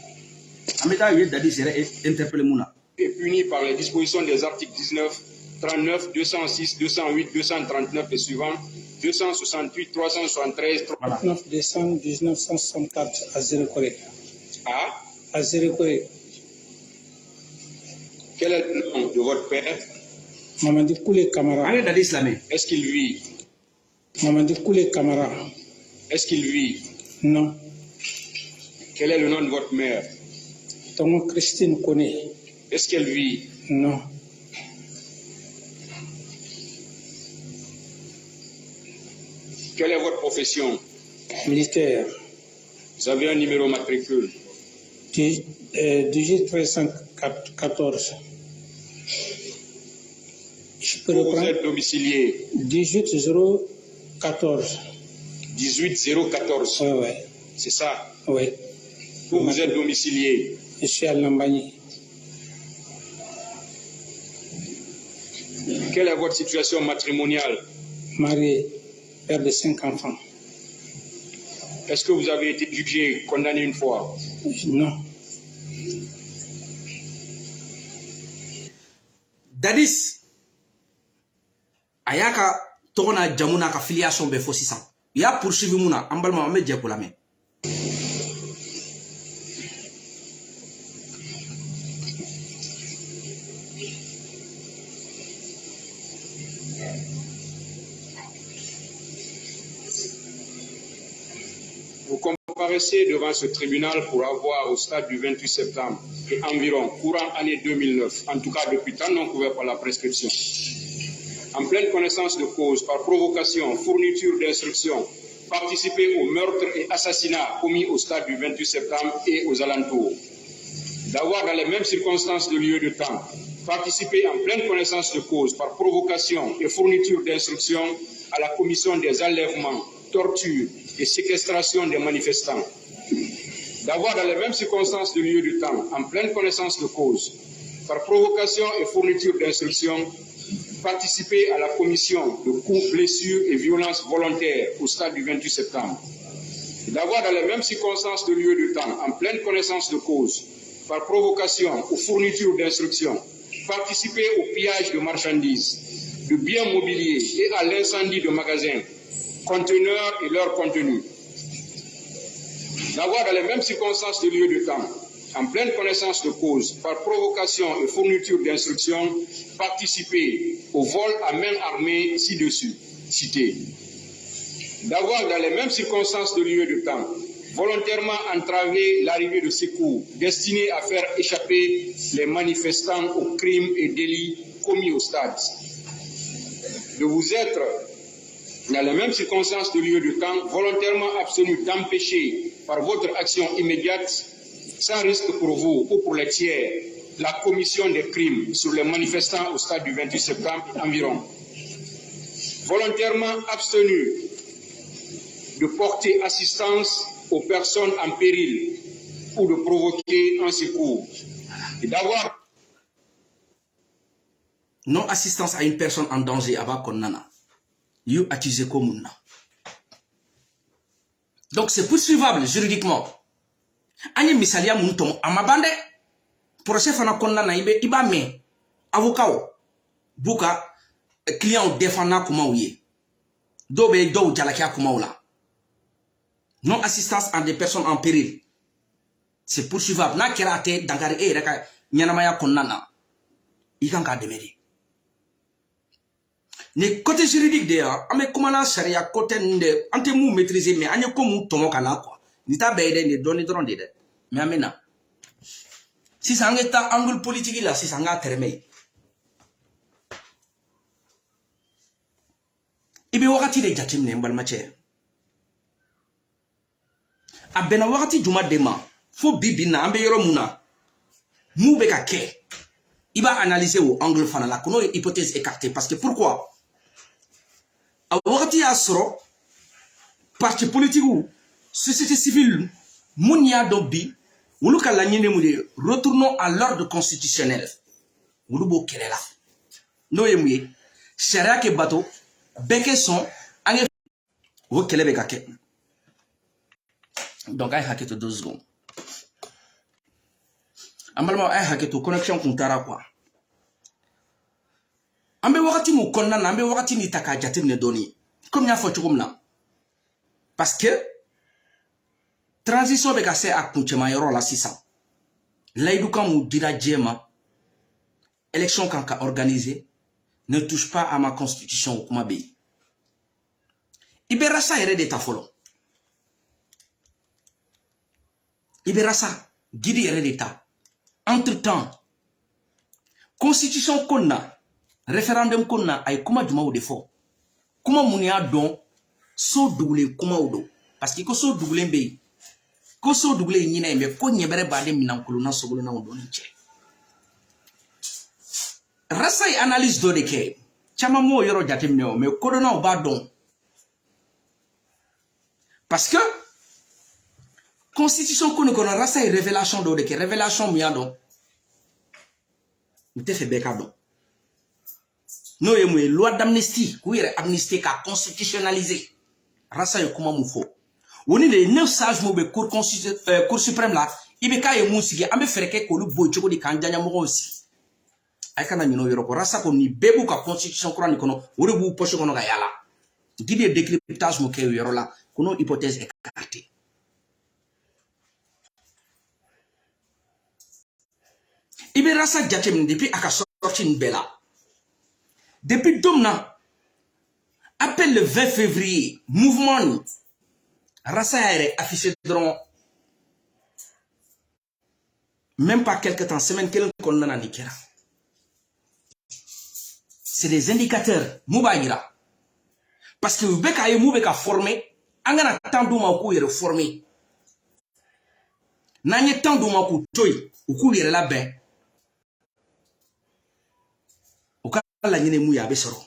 ameta ye dadi sere interpeller muna Et puni par les dispositions des articles 19, 39, 206, 208, 239 et suivants, 268, 373, voilà 9 décembre 1964 à Zérekoré. à Zérekoré. quel est le nom de votre père? Mamadi Koulé Kamara. ange dadi islamé Est-ce qu'il vit? Mamadi Koulé Kamara. Est-ce qu'il vit? Non. Quel est le nom de votre mère? Tongo Christine Koné. Est-ce qu'elle vit? Non. Quelle est votre profession? Militaire. Vous avez un numéro matricule? 18 314. Je peux Où vous reprendre. êtes domicilié? 18 014. 18014. Ouais. C'est ça? Ouais. Où vous êtes domicilié? Je suis à Lambani. Quelle est votre situation matrimoniale? Marié. Père de 5 enfants. Est-ce que vous avez été jugé, condamné une fois? Non. dadis ayaka togona jamuna ka filiation be fo sisan ya poursuivre muna ambalma ame je ko lame Vous comparaissez devant ce tribunal pour avoir, au stade du 28 septembre et environ courant année 2009, en tout cas depuis temps non couvert par la prescription, en pleine connaissance de cause, par provocation, fourniture d'instructions, participer au meurtre et assassinat commis au stade du 28 septembre et aux alentours, d'avoir dans les mêmes circonstances de lieu et de temps, participer en pleine connaissance de cause, par provocation et fourniture d'instructions à la commission des enlèvements, tortures et séquestration des manifestants, d'avoir dans les mêmes circonstances de lieu et de temps, en pleine connaissance de cause, par provocation et fourniture d'instructions, participer à la commission de coups, blessures et violences volontaires au stade du 28 septembre, d'avoir dans les mêmes circonstances de lieu et de temps, en pleine connaissance de cause, par provocation ou fourniture d'instructions, participer au pillage de marchandises, de biens mobiliers et à l'incendie de magasins, conteneurs et leur contenu, d'avoir dans les mêmes circonstances de lieu et de temps, en pleine connaissance de cause, par provocation et fourniture d'instructions, participer au vol à main armée ci-dessus, cité, d'avoir dans les mêmes circonstances de lieu et de temps, volontairement entraver l'arrivée de secours destinés à faire échapper les manifestants aux crimes et délits commis au stade, de vous être dans les mêmes circonstances de lieu et de temps, volontairement abstenu d'empêcher par votre action immédiate, sans risque pour vous ou pour les tiers, la commission des crimes sur les manifestants au stade du 28 septembre environ. Volontairement abstenu de porter assistance aux personnes en péril ou de provoquer un secours. Et d'avoir non-assistance à une personne en danger aba konnana you accusé comme ça. Donc c'est poursuivable juridiquement. Anye misalia muntom amabande procès fana konnana iba me avocat buka client défendant kuma ouye dobe do jalakia kuma oula. Non assistance à des personnes en péril. C'est poursuivable. Na kerate dangari reka nyanamaya konnana ikanka demeri. Les côtés juridiques d'ailleurs, on met comment la charia côté de ante mou maîtriser mais anye comme tomo kana quoi. Ni ta beide ni donner drone de. Mais amena. Si ça ngeta angle politique là, si ça nga terme. Ibe wakati de jatim ne mbal mache. Abena wakati juma dema, fo bibina ambe yoro muna. Mou be ka ke. Iba analyser au angle fana la kono hypothèse écartée parce que pourquoi? a wagati y'a sɔrɔ parti politique ou société civile mun y'a dɔn bi olu ka laɲini mun ye retournons à l'ordre constitutionnel olu b'o kɛlɛ la n'o ye mun ye sariya kɛ bato bɛɛ kɛ sɔn an ye o kɛlɛ bɛ ka kɛ donc a ye hakɛ to 2 secondes an balima a ye hakɛ to connexion kun taara quoi an bɛ wagati mun kɔnɔna na an bɛ wagati min ta k'a jateminɛ dɔɔni comme n y'a fɔ cogo min na parce que transition bɛ ka se a kuncɛma yɔrɔ la sisan layidu kan mun dira diɲɛ ma élection kan ka organiser ne touche pas à ma constitution o kuma bɛ yen i bɛ rasa yɛrɛ de ta fɔlɔ i bɛ rasa gidi yɛrɛ de ta entre temps constitution ko na référendum ko na a ye kuma jumaw de fɔ kuma mun y'a dɔn so dugulen kumaw don parce que ko so dugulen bɛ yen ko so dugulen ɲinɛ ye mais ko ɲɛbɛrɛ b'ale minankolonna sogolonnaw dɔɔni cɛ rasa ye analyse dɔ de kɛ caman m'o yɔrɔ jateminɛ o mais kodɔnnaw b'a dɔn parce que constitution ko nin kɔnɔ rasa ye révélation dɔ de kɛ révélation mun y'a dɔn n tɛ fɛ bɛɛ ka dɔn n'o ye mun ye loi d'amnistie k'u yɛrɛ amnistie ka constitutionnaliser rasa ye kuma mun fɔ o ni les 9 sages mun bɛ cour suprême la i bɛ k'a ye mun sigi an bɛ fɛɛrɛ kɛ k'olu bɔ cogo di k'an diyaɲamɔgɔw sigi a kana ɲinɛ o yɔrɔ kɔ rasa ko nin bɛɛ b'u ka constitution kura nin kɔnɔ o de b'u poche kɔnɔ ka yaala Guide ye décryptage mun kɛ o yɔrɔ la ko n'o hypothèse écartée i bɛ rasa jateminɛ depuis a ka sortie nin bɛɛ la depuis don min na appel le 20 février mouvement nin rasa y'a yɛrɛ affiché dɔrɔn même pas quelque temps semaine kelen kɔnɔna na nin kɛra c'est des indicateurs mun b'a yira parce que u bɛ k'a ye mun bɛ ka former an kana temps d'u ma k'u yɛrɛ former n'an ye temps d'u ma k'u to yen u k'u yɛrɛ labɛn u ka laɲini mun ye a bɛ sɔrɔ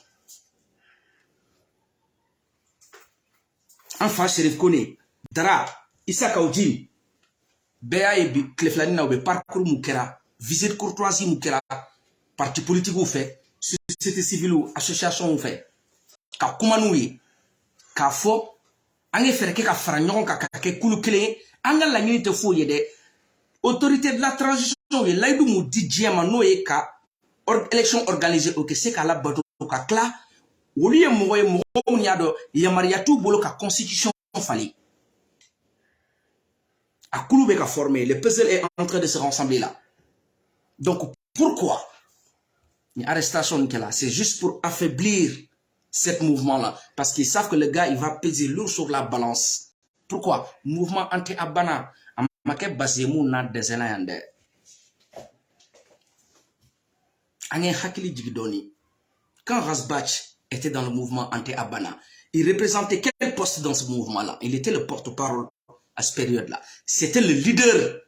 an fa Serif Kone Dara Isaka Ojim bɛɛ y'a ye bi tile filani na u bɛ parcours mun kɛra visite courtoisie mun kɛra parti politique fɛ société civile association fɛ ka kuma n'u ye k'a fɔ an ye fɛɛrɛ kɛ ka fara ɲɔgɔn kan ka kɛ kulu kelen ye an ka laɲini tɛ foyi ye dɛ autorité de la transition ye layidu mun di diɲɛ ma n'o ye ka élection organisée o kɛ se k'a labato ka tila olu ye mɔgɔ ye mɔgɔ minnu y'a dɔn yamaruya t'u bolo ka constitution falen a kulu bɛ ka former le puzzle est en train de se rassembler là donc pourquoi ni arrestation nin kɛla c'est juste pour affaiblir cet mouvement là parce qu'ils savent que le gars il va peser lourd sur la balance pourquoi mouvement anti abana a ma kɛ basi ye mun n'a dɛsɛla yan dɛ an ye hakili jigi dɔɔni quand Rasbach était dans le mouvement anti-Abana, il représentait quel poste dans ce mouvement-là? Il était le porte-parole à cette période-là. C'était le leader.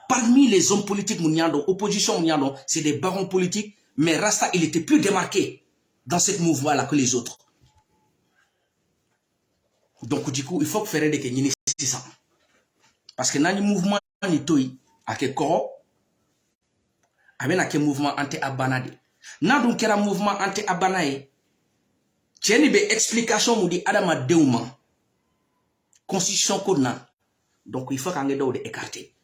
Parmi les hommes politiques, opposition, c'est des barons politiques, mais Rasta, il était plus démarqué dans ce mouvement-là que les autres. Donc, du coup, il faut faire des Kenyini 600. Parce que dans le mouvement, il y a un mouvement anti-Abana. Dans un mouvement anti-Abana, tiens, be explication mu di adamadenw ma constitution ko na donc il faut qu'on ait de écarter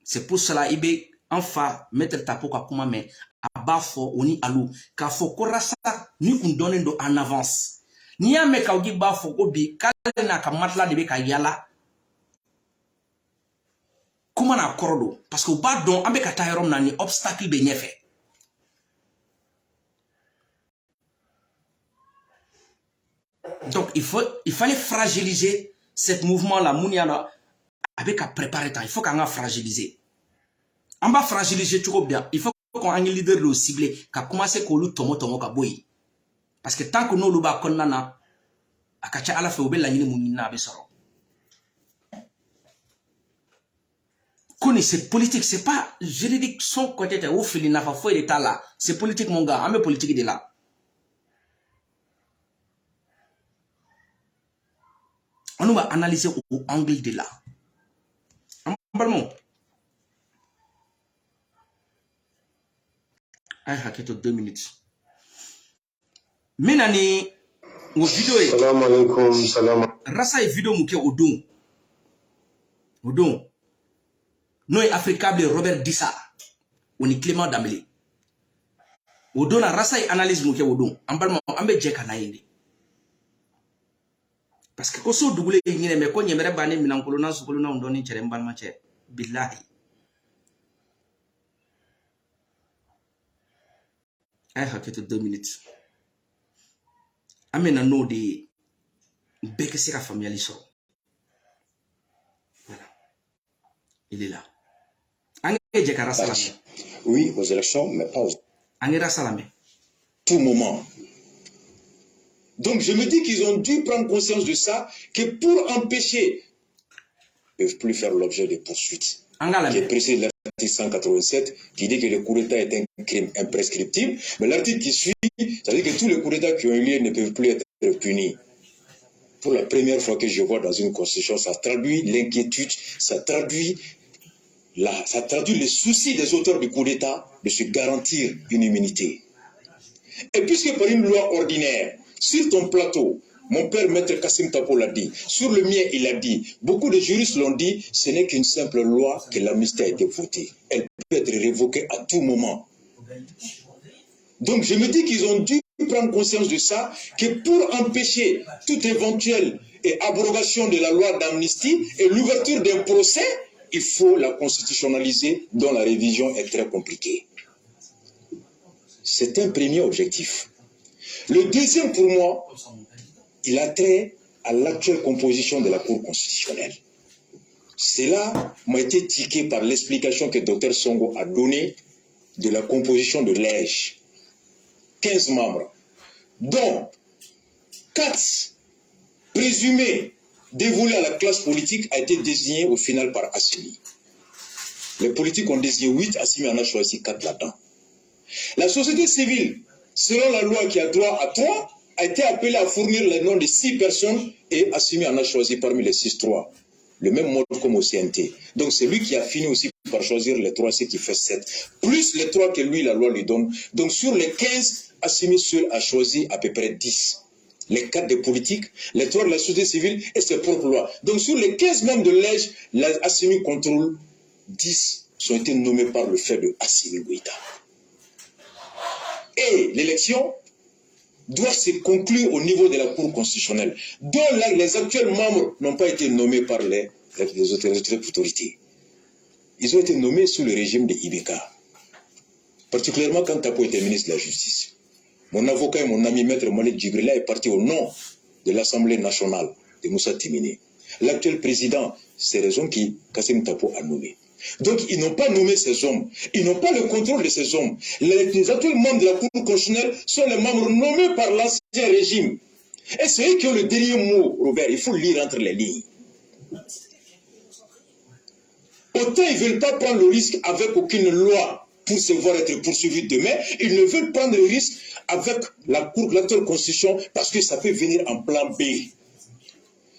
c'est pour cela il be enfin mettre tapo ka kuma mais abafo oni alu ka fo ko rasa ni kun donnen do en avance ni ya me ka ugi bafo ko bi kala na ka matla de be ka yala kuma na korodo parce que ba don ambe ka tayorom na ni obstacle be nyefe. Donc, il fallait fragiliser ce mouvement-là. Avec à préparer temps. Il faut qu'on a fragiliser. On va fragiliser tout bien. Il faut qu'on ait un leader le ciblé. Qu'on commence à le tomo kaboui. Parce que tant que nous l'ouba konnana, à kacha ala fe obel la yini mounina abesoro. Koni, c'est politique. C'est pas juridique. Son côté, ou fili na fa fouet d'état là. C'est politique, mon gars. On met politique de là. On va analyser au angle de là. Aïe, haketo 2 minutes. Menani, au vidéo. Salam alaikum, salam. Rasa vidéo mouké au don. Au don. Nous africable Robert Dissa. On est Clément Dameli. Au don, rasa analyse mouké au don. Ambalmo, ambe djeka na yindi. Parce que quand on double les lignes, mais quand il y a des bannes, on donne un ban billahi. I have 2 minutes. Amena no de beke sera familialiso. Voilà. Il est là. Angé Jekara Salame. Oui, aux élections, mais pas aux... Angera Salame. Tout moment. Donc je me dis qu'ils ont dû prendre conscience de ça, que pour empêcher, ils ne peuvent plus faire l'objet de poursuites. Qui est précisé de l'article 187, qui dit que le coup d'État est un crime imprescriptible. Mais l'article qui suit, ça dit que tous les coups d'État qui ont eu lieu ne peuvent plus être punis. Pour la première fois que je vois dans une constitution, ça traduit l'inquiétude, ça traduit les soucis des auteurs du coup d'État de se garantir une immunité. Et puisque par une loi ordinaire, sur ton plateau, mon père maître Kassim Tapo l'a dit, sur le mien il a dit, beaucoup de juristes l'ont dit, ce n'est qu'une simple loi que l'amnistie a été votée. Elle peut être révoquée à tout moment. Donc je me dis qu'ils ont dû prendre conscience de ça, que pour empêcher toute éventuelle abrogation de la loi d'amnistie et l'ouverture d'un procès, il faut la constitutionnaliser, dont la révision est très compliquée. C'est un premier objectif. Le deuxième, pour moi, il a trait à l'actuelle composition de la Cour constitutionnelle. Cela m'a été tiqué par l'explication que Dr Songo a donnée de la composition de l'EJ. 15 membres, dont 4 présumés dévolus à la classe politique a été désignés au final par Assimi. Les politiques ont désigné 8, Assimi en a choisi 4 là-dedans. La société civile, selon la loi qui a droit à 3, a été appelée à fournir les noms de 6 personnes et Assimi en a choisi parmi les 6 3. Le même mode comme au CNT. Donc c'est lui qui a fini aussi par choisir les 3, ce qui fait 7. Plus les 3 que lui, la loi lui donne. Donc sur les 15, Assimi seul a choisi à peu près 10. Les 4 des politiques, les 3 de la société civile et ses propres lois. Donc sur les 15 membres de l'EJ, Assimi contrôle 10 sont été nommés par le fait de Assimi Goïta. Et l'élection doit se conclure au niveau de la Cour constitutionnelle, dont les actuels membres n'ont pas été nommés par les autorités. Ils ont été nommés sous le régime de Ibeka, particulièrement quand Tapo était ministre de la Justice. Mon avocat et mon ami maître Malik Djibrila est parti au nom de l'Assemblée nationale de Moussa Timini. L'actuel président, c'est les hommes qui Kassim Tapo a nommé. Donc, ils n'ont pas nommé ces hommes. Ils n'ont pas le contrôle de ces hommes. Les actuels membres de la Cour constitutionnelle sont les membres nommés par l'ancien régime. Et c'est eux qui ont le dernier mot, Robert. Il faut lire entre les lignes. Autant ils ne veulent pas prendre le risque avec aucune loi pour se voir être poursuivis demain. Ils ne veulent prendre le risque avec l'actuelle constitution parce que ça peut venir en plan B.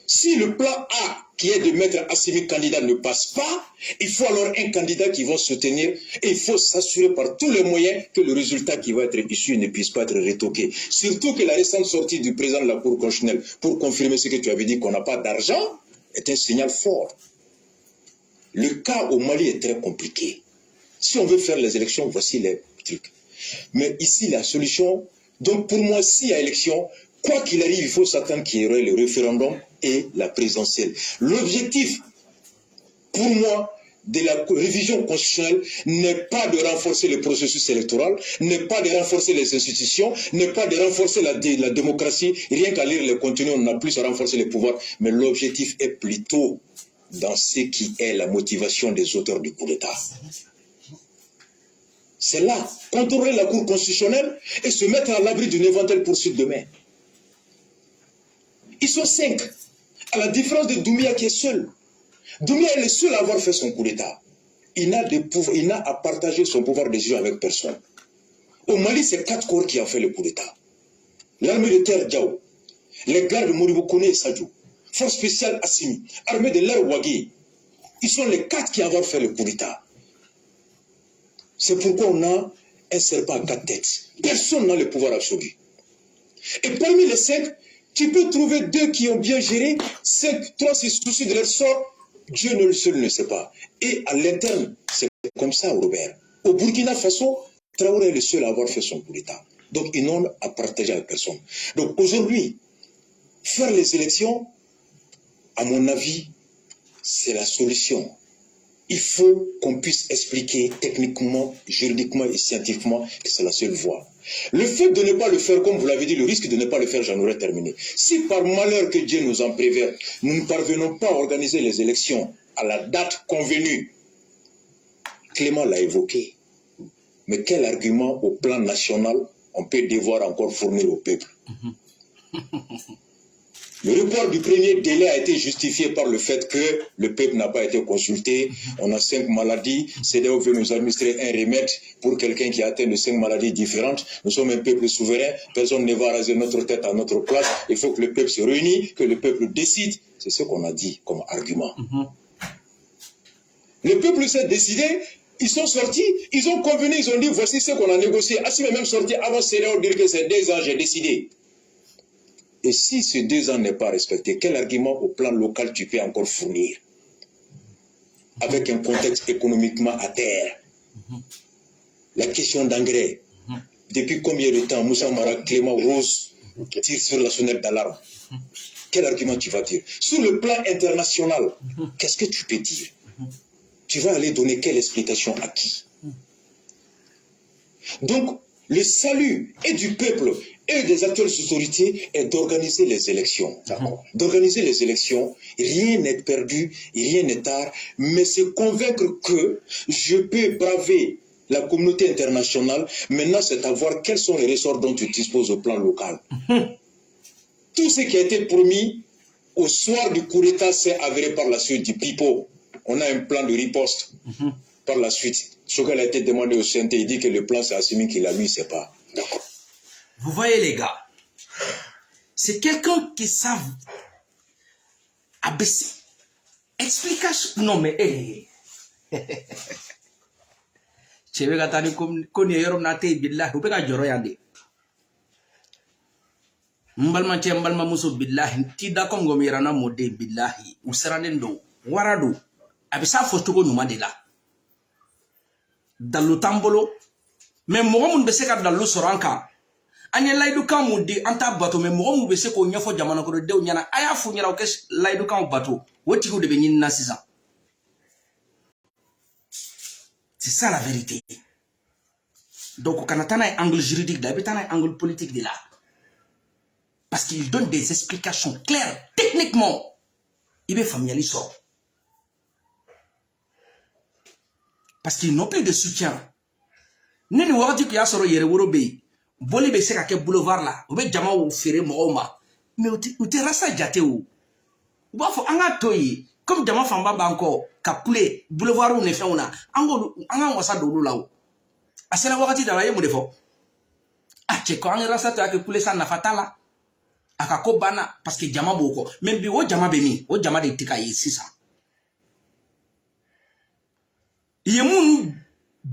Si le plan A, qui est de mettre Assimi candidat, ne passe pas, il faut alors un candidat qui va soutenir et il faut s'assurer par tous les moyens que le résultat qui va être issu ne puisse pas être retoqué. Surtout que la récente sortie du président de la Cour constitutionnelle pour confirmer ce que tu avais dit qu'on n'a pas d'argent est un signal fort. Le cas au Mali est très compliqué. Si on veut faire les élections, voici les trucs. Mais ici, la solution, donc pour moi, s'il y a élection, quoi qu'il arrive, il faut s'attendre qu'il y aurait le référendum et la présidentielle. L'objectif, pour moi, de la révision constitutionnelle n'est pas de renforcer le processus électoral, n'est pas de renforcer les institutions, n'est pas de renforcer la démocratie. Rien qu'à lire les contenus, on n'a plus à renforcer les pouvoirs. Mais l'objectif est plutôt dans ce qui est la motivation des auteurs du coup d'État. C'est là, contrôler la Cour constitutionnelle et se mettre à l'abri d'une éventuelle poursuite demain. Ils sont 5. À la différence de Doumbia qui est seul. Doumbia est le seul à avoir fait son coup d'État. Il n'a à partager son pouvoir de décision avec personne. Au Mali, c'est 4 corps qui ont fait le coup d'État. L'armée de terre Diao, les gardes Moribo Kone et Sadjo, force spéciale Assimi, armée de l'air Ouagui. Ils sont les 4 qui avaient fait le coup d'État. C'est pourquoi on a un serpent à 4 têtes. Personne n'a le pouvoir absolu. Et parmi les 5, tu peux trouver 2 qui ont bien géré, 3 se soucient de leur sort. Dieu ne le seul ne sait pas. Et à l'interne, c'est comme ça, Robert. Au Burkina Faso, Traoré est le seul à avoir fait son coup d'État. Donc, ils n'ont à partager avec personne. Donc, aujourd'hui, faire les élections, à mon avis, c'est la solution. Il faut qu'on puisse expliquer techniquement, juridiquement et scientifiquement que c'est la seule voie. Le fait de ne pas le faire, comme vous l'avez dit, le risque de ne pas le faire, j'en aurais terminé. Si par malheur que Dieu nous en prévient, nous ne parvenons pas à organiser les élections à la date convenue, Clément l'a évoqué, mais quel argument au plan national on peut devoir encore fournir au peuple? Le report du premier délai a été justifié par le fait que le peuple n'a pas été consulté. On a 5 maladies. CEDEAO veut nous administrer un remède pour quelqu'un qui a atteint de 5 maladies différentes. Nous sommes un peuple souverain. Personne ne va raser notre tête à notre place. Il faut que le peuple se réunisse, que le peuple décide. C'est ce qu'on a dit comme argument. Le peuple s'est décidé. Ils sont sortis, ils ont convenu, ils ont dit voici ce qu'on a négocié. Assimi est même sorti avant CEDEAO dire que c'est 2 ans, j'ai décidé. Et si ce 2 ans n'est pas respecté, quel argument au plan local tu peux encore fournir? Avec un contexte économiquement à terre. La question d'engrais. Depuis combien de temps Moussa Mara, Clément Rose tire sur la sonnette d'alarme? Quel argument tu vas dire? Sur le plan international, qu'est-ce que tu peux dire? Tu vas aller donner quelle explication à qui? Donc, le salut et du peuple et des actuelles autorités est d'organiser les élections. D'organiser les élections, rien n'est perdu, rien n'est tard, mais c'est convaincre que je peux braver la communauté internationale. Maintenant, c'est à voir quels sont les ressorts dont tu disposes au plan local. Tout ce qui a été promis au soir du coup d'État s'est avéré par la suite du pipeau. On a un plan de riposte par la suite. Ce qu'elle a été demandé au CNT, il dit que le plan c'est Assimi qui l'a, lui, c'est pas. D'accord. Vous voyez les gars, c'est quelqu'un qui savent abaisser. Explication. Non mais, tu veux gâter comme yorom nate billah, ou pas joro yande. Mbalma che mbalma muso billahi, ti da kom gomirana mode billahi, usranendo, warado, abisa fotugo numadela. Dalu tambolo, mais mogomun bese ka dalu soranka. Anya laidu kan mu di anta bato mais mogomun bese ko nyafo jamana ko de nyana aya fu nyara ko laidu kan bato, woti ko de be nyina sisa. C'est ça la vérité. Donc quand on a un angle juridique, on a un angle politique de là. Parce qu'il donne des explications claires, techniquement. Il veut familiariser ça. Parce qu'ils n'ont plus de soutien. Ni le wadi qui a sur le Yereworobe, Boli Bessé à quel boulevard là, ou bien Jama ou Ferré Mohoma. Mais où t'es rasa jate ou? Ou bien faut anga toyi, comme Jama Famba Banko, Kapule, boulevard ou Nefa ou na, anga wasa dolo là ou. A c'est la wadi dans la yé moudefo. Ah, tu quand anga rasa toya que Pule sa nafatala. Akako bana, parce que Jama boko. Même bi o Jama bemi, o Jama de tika yé ça. Yemun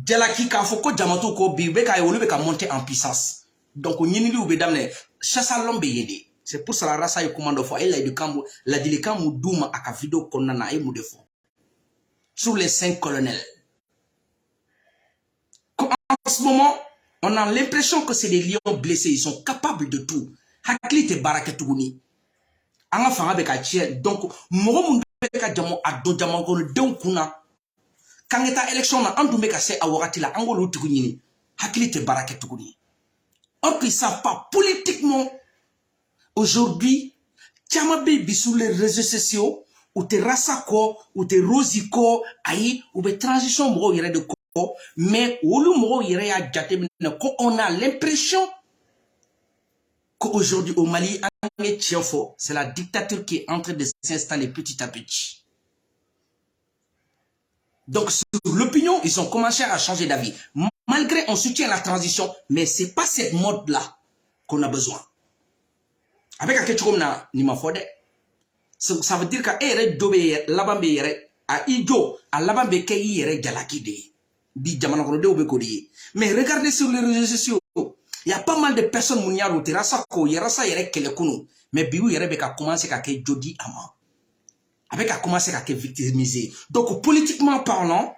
Djalaki Kafoko Jamato ko bi beka yolu beka monter en puissance. Donc nyini li ube damne chassa lombe yede. C'est pour ça la race y commande fo elle du camp la dilikamu douma aka vidéo konnana e mu defo. Sur les 5 colonels. En ce moment, on a l'impression que c'est des lions blessés, ils sont capables de tout. Hakli te baraketuguni. Anga fanga beka tie donc mogo mun beka jamo adon jamo ko de kuna. Quand il y a élection, on doit mettre à Ouattila, on doit le faire. Hakili te baraket tuguni. Or qu'ils savent pas politiquement. Aujourd'hui, Tchamabe sur les réseaux sociaux, ou te rasako, ou te rosiko, aïe, ou te transition moro yere de ko, mais ou le moro yere a jate on a l'impression qu'aujourd'hui au Mali, c'est la dictature qui est en train de s'installer petit à petit. Donc, sur l'opinion, ils ont commencé à changer d'avis. Malgré on soutient la transition, mais ce n'est pas cette mode-là qu'on a besoin. Avec un quelque chose comme Nima Fode, Ça veut dire que ere dobe laban be yere a ijo a laban be ke yere jalaki de bi jamana ko de obe ko di. Mais regardez sur les réseaux sociaux, il y a pas mal de personnes mun ya rotira sa ko yera sa yere kele kunu, mais biu yere be ka commencer ka ke jodi ama. Avec à commencer à victimiser. Donc politiquement parlant,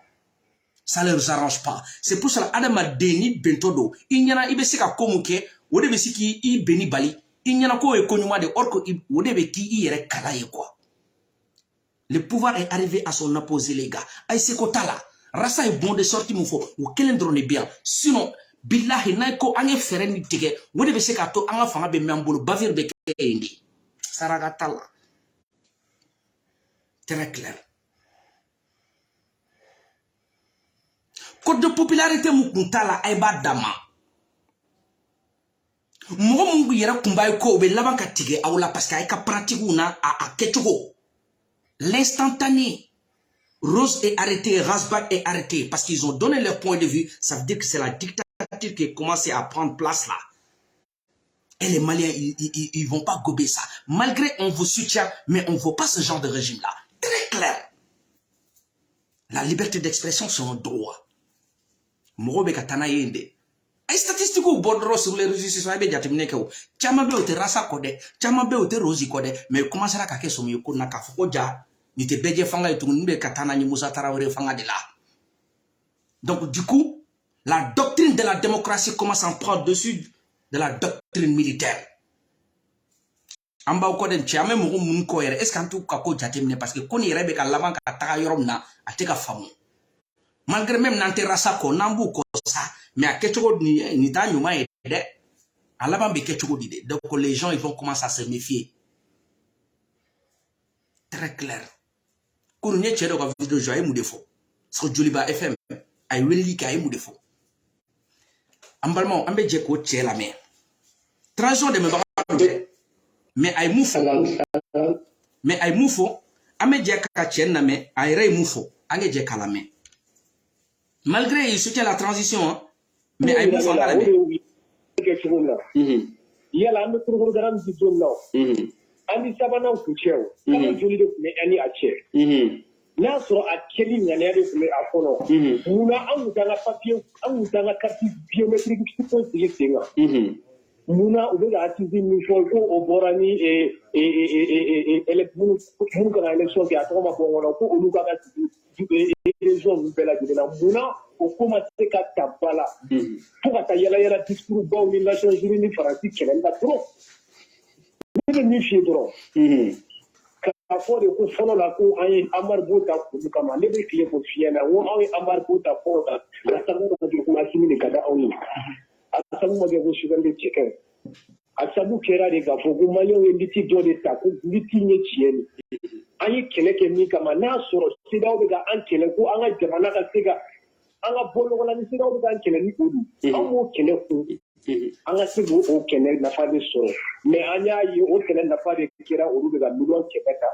ça ne leur arrange pas. C'est pour cela Adama Deni Bentodo, il y en a ibesi ka komuke, ou de besi ki i beni bali, il y en a ko e konyuma de orko ou de be ki i yere kalaye quoi. Le pouvoir est arrivé à son apposé les gars. Aïe kota là, rasa est bon de sortir moufo, ou quel drone bien. Sinon, billahi naiko ange fere ni tege, ou de besi ka to anga fanga be membolo bavir be ke indi. Saragata là. Très clair. Code de popularité mukuntala aiba dama. Mo mungu yera kumbaye ko be laban ka tige awla parce que ay ka pratique una a kechugo. L'instantané. Rose est arrêté, Rasbach est arrêté parce qu'ils ont donné leur point de vue, ça veut dire que c'est la dictature qui a commencé à prendre place là. Et les Maliens ils vont pas gober ça. Malgré on vous soutient mais on veut pas ce genre de régime là. Très clair. La liberté d'expression, c'est un droit. Morobe katana yende. Ay statistique ou bordro sur les réseaux sociaux be jatimine ko. Chama be ote rasa kode, chama be ote rosi kode, mais comment ça ka keso mi ko na ka foko ja, ni te beje fanga etu be katana ni Moussa Traoré fanga de là. Donc du coup, la doctrine de la démocratie commence à en prendre dessus de la doctrine militaire. Amba ko den chama mo mun ko yere est-ce qu'antou ka ko jatimine parce que koni yere be ka laban ka ta yorom na ateka famu. Malgré même nante rasa ko nambu ko ça mais à quelque ni ta nyuma ede à la bambe quelque d'idée. Donc les gens ils vont commencer à se méfier. Très clair. Ko nye chere ko vidéo joye mu defo. So Joliba FM ay weli ka mu defo. Ambalmo ambe je ko tchela mais transition de me ba mais ay moufo mais ay moufo ambe je ka tchena mais ay re moufo ange je kala mais malgré il soutient la transition hein, mais ay moufo ngala mais yala am programme di jomna andi sabana ku chew am joli de mais ani a che na so a cheli ngane de mais a kono muna am danga papier am danga carte biométrique qui peut se tenga muna ubega atizi mission ko oborani élection mun kana élection ki atoma ko ngona ko oluka ka élection bela de la muna o commencer ka tabala pour ka yala discours ba ni nation juri ni faransi kelen da trop ni ni fi trop ka fo de ko fono la ko ay amar bota ko kama ne be clé ko fiena wo ay amar bota ko da ta mo ko ma simi ni kada awni asabu mo de ko shugande cheke asabu kera de ga fo ko mayo nditi do de ta ko nditi nye chieni ayi kele ke mi kama na soro sida o ga an kele ko an ga jamana ka siga an ga bolo wala ni sida o ga an kele ni odu an mo kele ko an ga sigo o kele na fa de soro mais anya yi o kele na fa de kira o ga million kebeta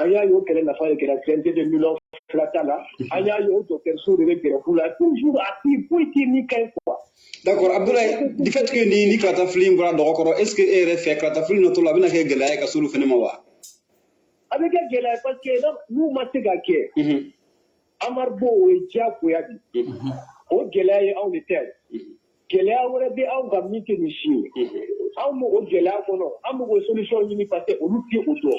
anya yi o kele na fa de kira 22 millions flatala anya yi o to perso de kira kula toujours actif pour qui ni kai quoi. D'accord, Abdoulaye, du fait que ni Krataflim bra dokoro, est-ce que RF Krataflim no to la bina ke gelaye ka sulu fene mawa? Avec gelaye parce que nous matega ke. Amarbo e tia koyadi. O gelaye on était. Gelaye wala be on ga mite ni shi. Am o gelaye mono, am o solution ni passé o luti o do.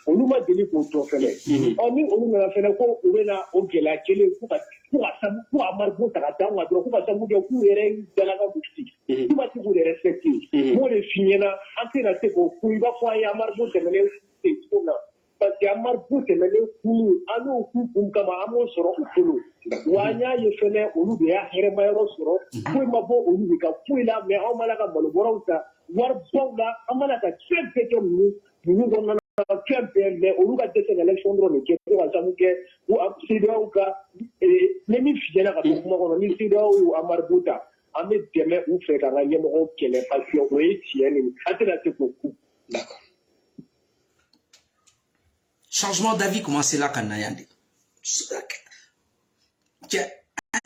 O luma deli ko to fele. On ni o luma fele ko o na o gelaye kele ku pour amarbo ta ta wa do ku ba samu de ku ere dala ga buti. Tu vas te voler respecter. Moi le finina, antena te ko ku ba fa ya amarbo te mele te tuna. Parce que amarbo te mele ku anu ku kama amo soro ku. Wanya ye fele o lu de ya here ma ro soro. Ku ma bo o lu ka ku la me o mala ka bolo borauta. War bonga amala ka tsepe to mu gonna kempe mais o lu ka tese election do le ke ko samu ke ou absida ou ka les mi fidèles à tout moment on dit ou amarbuta ame demain ou fait quand il y a mon qui est passion oui tiens attention beaucoup. D'accord. Changement d'avis commencé là quand nayande. Tiens,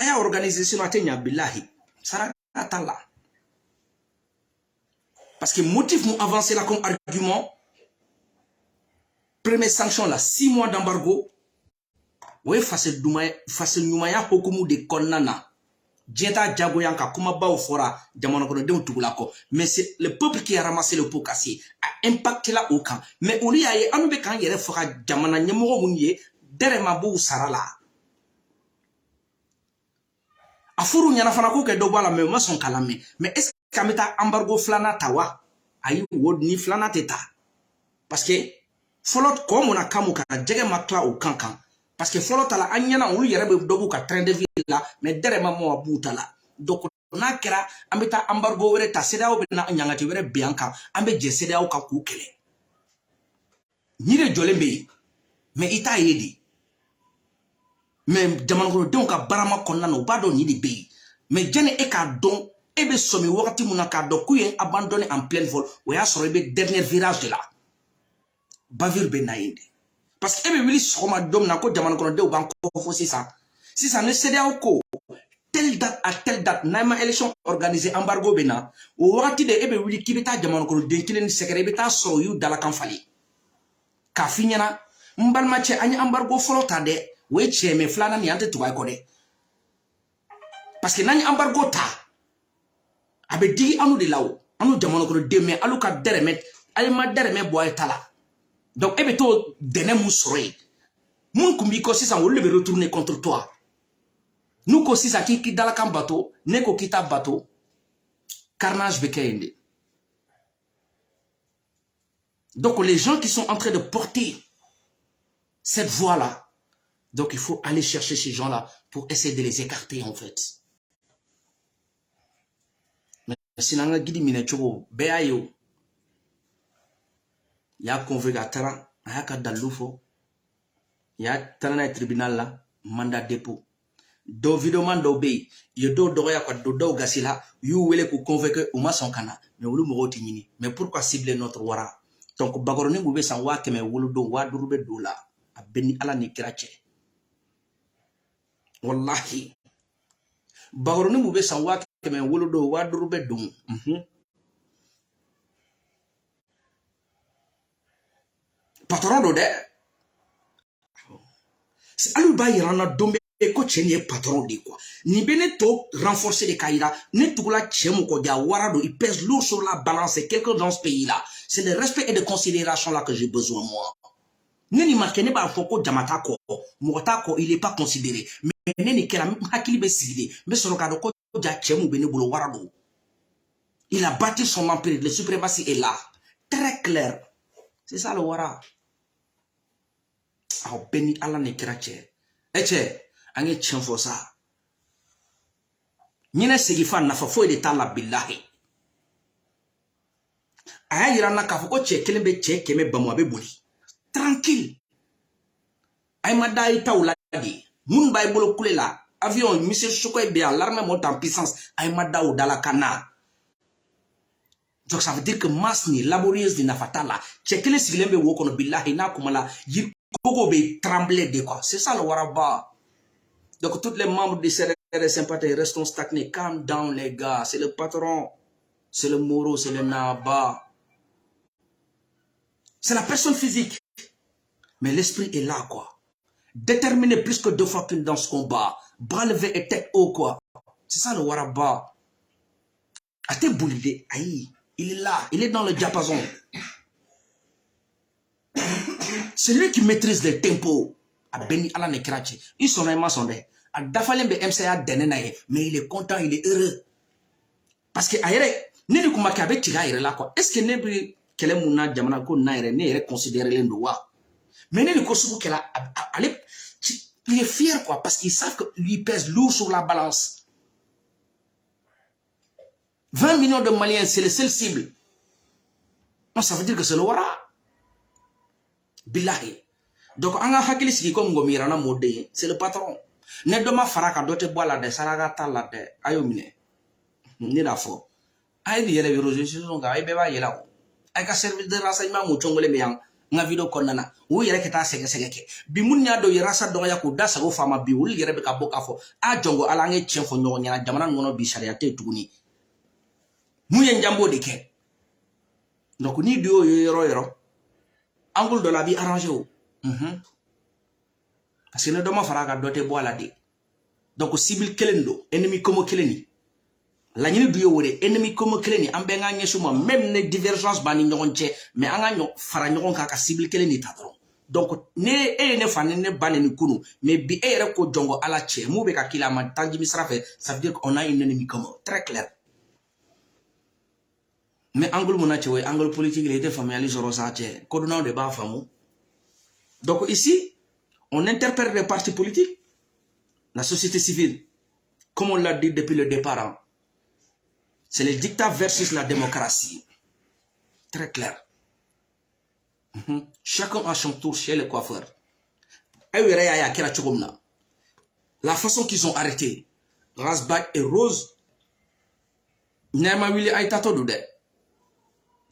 une organisation atteint billahi. Ça attend là. Parce que motif nous avancer là comme argument. première sanction là 6 mois d'embargo ouais face nyumaya hokumu de konnana Jeta Djagoyanka kuma bao fora jamana kono de tugulako mais c'est le peuple qui a ramassé le pot cassé a impacté là au camp mais on y a anu be kan yere fora jamana nyemo munye dere mabu sarala afuru nyana fana ko ke do bala mais mason kalame mais est-ce kameta embargo flana tawa ayi wodni flana teta parce que folot ko mona kamuka jege makla au kankan parce que folot ala anyana on yere be dobu ka train de ville là mais dere mamo abuta là donc na kera ambeta embargo were ta seda o na nyangati were bianka ambe je seda o ka ku kele nyire jolembe mais ita yedi mais jamana donc ka barama konna no bado ni di be mais jene e ka don e be somi wakati muna ka do kuyen abandonné en plein vol o ya soro be dernier virage de là bavure be nainde parce que e be wili soma dom na ko jamana kono de o ban ko fo si ça ne cédé au ko telle date à telle date naima élection organisée embargo bena o wakati de e be wili kibeta jamana kono de kilen secret beta soro yu dala kan fali ka finyana mbal match anya embargo flota de we cheme flana ni ante tuwa ko de parce que nani embargo ta abe digi anu de lawo anu jamana ko de me aluka deremet alma dereme boy tala donc ebe to dene musroy mun kumbi ko sisa wo le be retourner contre toi nous ko sisa ki dala kan bateau ne ko kita bateau carnage be kende donc les gens qui sont en train de porter cette voix là. Donc il faut aller chercher ces gens-là pour essayer de les écarter en fait. Mais si on a dit mine chogo beayo ya convoqué à Tara, ya ka dalufo, ya tana tribunal là mandat dépôt. Do vidéo mando be, yo do ya kwa do gasila, you wele ku convoquer ou ma son kana, mais wulu mo tinini. Mais pourquoi cibler notre wara? Donc bagoroni ngube san wa keme wulu do wa durube do la. Abeni ala ni kirache. Wallahi bagoroni mube san wa keme wolo do wa durube dum patron do de c'est alu ba yirana dombe ko cheni patron de quoi ni bene to renforcer les kaira ne tugula chemu ko dia wara do il pèse lourd sur la balance et quelqu'un dans ce pays là c'est le respect et de considération là que j'ai besoin moi neni makene ba foko jamata ko mota ko il est pas considéré mais neni kela hakili be sigide mais solo ka do ko ja chemu be ne bolo warado il a bâti son empire le suprématie est là très clair c'est ça le wara a beni ala ne krache eche ange chenfo ça nyine segifa na fa fo de tala billahi aya yirana ka foko che kelembe che keme bamwa be boli tranquille ay madai tauladi mun bay bolo kulela avion monsieur Chokoy bien l'armée monte en puissance ay madao dans la cana donc ça veut dire que masse ni laborieuse ni nafatala chekele sigilembe wokono billahi na kumala yir gogo be trembler de quoi c'est ça le waraba donc tous les membres du CRD sympathie restons stagnés calm down les gars c'est le patron c'est le Moro c'est le Naba c'est la personne physique. Mais l'esprit est là, quoi. Déterminé plus que 2 fois qu'une dans ce combat. Bras levé et tête haut, quoi. C'est ça le waraba. Ate boulide, aïe. Il est là. Il est dans le diapason. C'est lui qui maîtrise les tempos. A Beni ala ne krache. Il s'en est maçonné. A Dafalembe MCA denenaye. Mais il est content, il est heureux. Parce que aïe, ne lui kumaki abe tiga aïe là, quoi. Est-ce que ne kele muna jamana ko naire ne yere considérer les lois? Mais ne kosubu qu'elle a il est fier quoi parce qu'ils savent que lui pèse lourd sur la balance. 20 millions de Maliens, c'est le seul cible. Non, ça veut dire que c'est le wara. Billahi. Donc, on a hakili siki comme gomirana mode, c'est le patron. Ne doma faraka dote boala de saragata la de ayomine. Ni la fo. Aïe di yele virosation ga aïe beba yela. Aïe ka service de renseignement mo chongole meyang. Nga video konnana wo yere keta sege bi mun nya do yerasa do ya ko da sago fama bi wul yere be ka boka fo a jongo ala nge chenfo nyo nya jamana ngono bi sharia te tuguni mu ye njambo de ke donc ni dio yero angle de la vie arrangé o parce que ne doma faraga doté boala de donc cible kelendo ennemi comme keleni la ñini duye wore ennemi comme keleni ambe nga ñesuma même ne divergence bani ñogon ci mais anga ño fara ñogon ka cible keleni tatron donc ne ne fane ne bane ni kunu mais bi ere ko jongo ala ci mu be ka kilama tanji misra fait ça veut dire qu'on a un ennemi commun très clair. Mais angle mon angle politique il était familial sur Koduna de Bafamou. Donc ici, on interpelle les partis politiques, la société civile, comme on l'a dit depuis le départ. C'est le dictat versus la démocratie. Très clair. Chacun à son tour chez le coiffeur. La façon qu'ils ont arrêté Rasbach et Rose, Nema Willi Aïtato Doudé.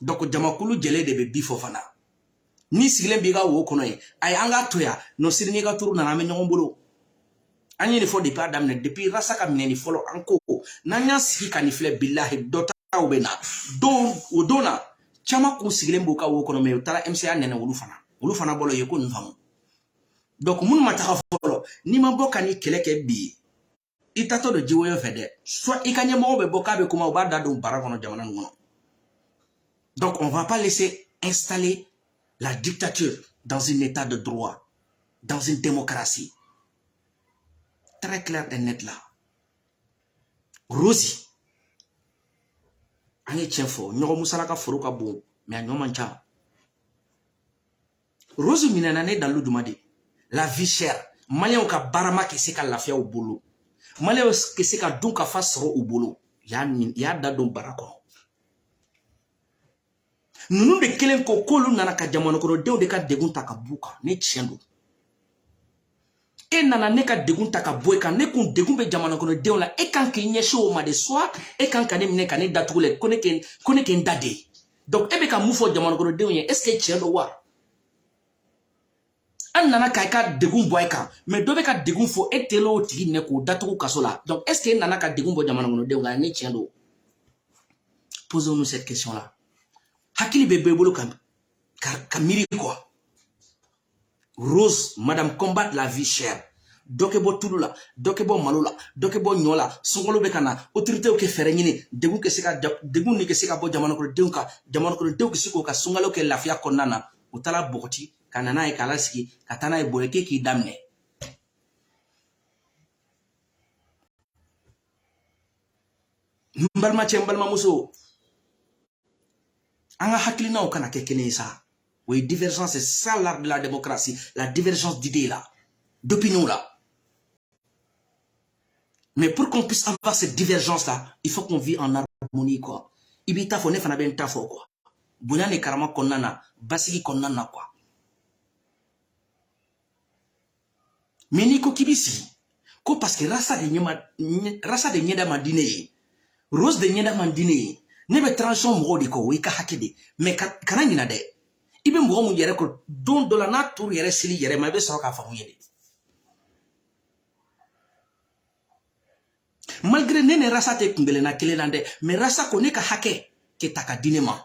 Donc jamakulu jele de be bifofana ni sigilen biga wo kono yi ay anga toya no sirni ga turu na me nyong bolo anyi ni fo de pa damne depuis rasaka mineni folo anko nanya sigi kanifle billahi dota obena don odona chama ko sigilen boka wo kono me tara MCA nene wulu fana bolo yeko nfamu donc mun mata folo ni ma boka ni keleke bi itato de jiwo yo fede soit ikanye mo be boka be kuma obada do barakono jamana ngono. Donc, on ne va pas laisser installer la dictature dans un état de droit, dans une démocratie. Très clair et net là. Rosie. Ane tienfo, nyoro musalaka foruka bon, mais a nyomancha. Rosie minanane dans l'oudumadi. La vie chère. Malien ka barama ke seka lafia au boulot. Malien ke seka dunka fasro au boulot. Ya dadon barako. Nous de kelen ko kolu nana ka jamano ko de ka degun ta ka buka ne tiendo e nana ne ka degun ta ka boy kan ne kun degun be jamano ko de la e kan ke nye show ma de soit e kan ka ne mine ka ne datule ko ne ken dade donc e be ka mufo jamano ko de est ce que tiendo wa an nana ka degun boy kan mais do be ka degun fo e telo tigi ne ko datuku kasola donc est ce que nana ka degun bo jamano ko de la ne tiendo. Posons-nous cette question là. Hakili bebe bolo kamiri quoi. Rose, madame combat la vie chère. Dokebo tulula, dokebo malula, dokebo nyola, songolo bekana, autorité o ke ferenyini, degun ni ke seka bo jamano ko deunka, jamano ko deunka siko ka songalo ke lafia konana, utala bokoti, kanana e kalaski, katana e boleke ki damne. Mbalma muso. Anga hakilina okana kekene ça. Oui, divergence, c'est ça l'art de la démocratie, la divergence d'idées là, d'opinion là. Mais pour qu'on puisse avoir cette divergence là, il faut qu'on vit en harmonie quoi. Ibita fo ne fana ben tafo quoi. Bunya ne karama konnana, basiki konnana quoi. Mais ni ko kibisi, ko parce que rasa de nyeda mandine, rose de nyeda mandine. Ne be transition mo di ko wi ka hakide mais kana nyina de ibe mo mu yere ko don do la na tour yere sili yere ma be so ka fa mu yede malgré nene rasa te kungele na kele lande mais rasa ko ne ka hake ke taka dinema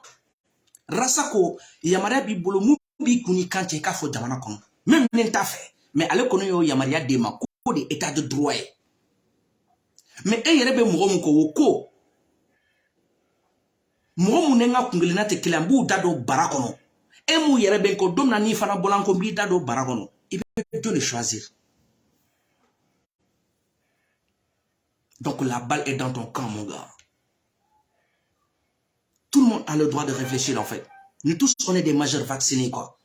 rasa ko yamara bi bolo mu bi kuni kante ka fo jamana kono même nen ta fait mais ale kono yo yamaria de ma ko de état de droit mais e yere be mo mu ko ko mo nenga kungelina te kilambu dado barakono e mu yere ben ko domna ni fana bolanko bi dado barakono il peut le choisir. Donc la balle est dans ton camp mon gars. Tout le monde a le droit de réfléchir en fait. Nous tous on est des majeurs vaccinés quoi.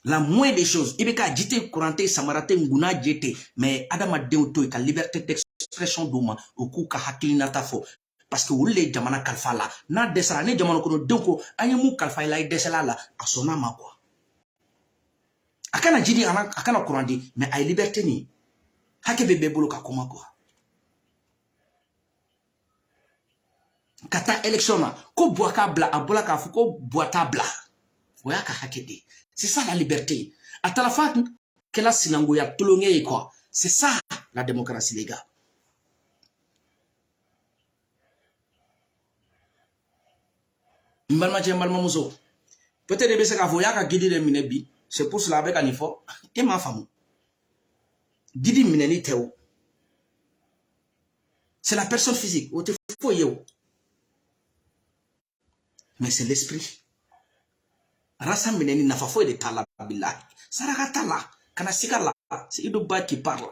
La moindre des choses il be ka jité couranté samarate nguna jete mais adama deuto ka liberté d'expression duma au coup ka hakilina tafo. Parce que vous les jamana kalfa la na desala ne jamana kono denko anyemu kalfa la desala la asona ma quoi akana jidi akana kurandi mais ay liberté ni hake bebe bolo ka koma quoi kata élection na ko boaka bla abola ka fuko boata bla voya ka hake de c'est ça la liberté à la fin que la sinango ya tolongé quoi c'est ça la démocratie les gars. Mbalma muso peut-être que c'est qu'à voyer qu'à guider les minebi, c'est pour cela avec un effort, et ma femme. Guider mineni théo. C'est la personne physique. Mais c'est l'esprit. Rasa mineni n'a pas fait de tala billahi. Sarakatala, kanasikala, c'est Idoba qui parle.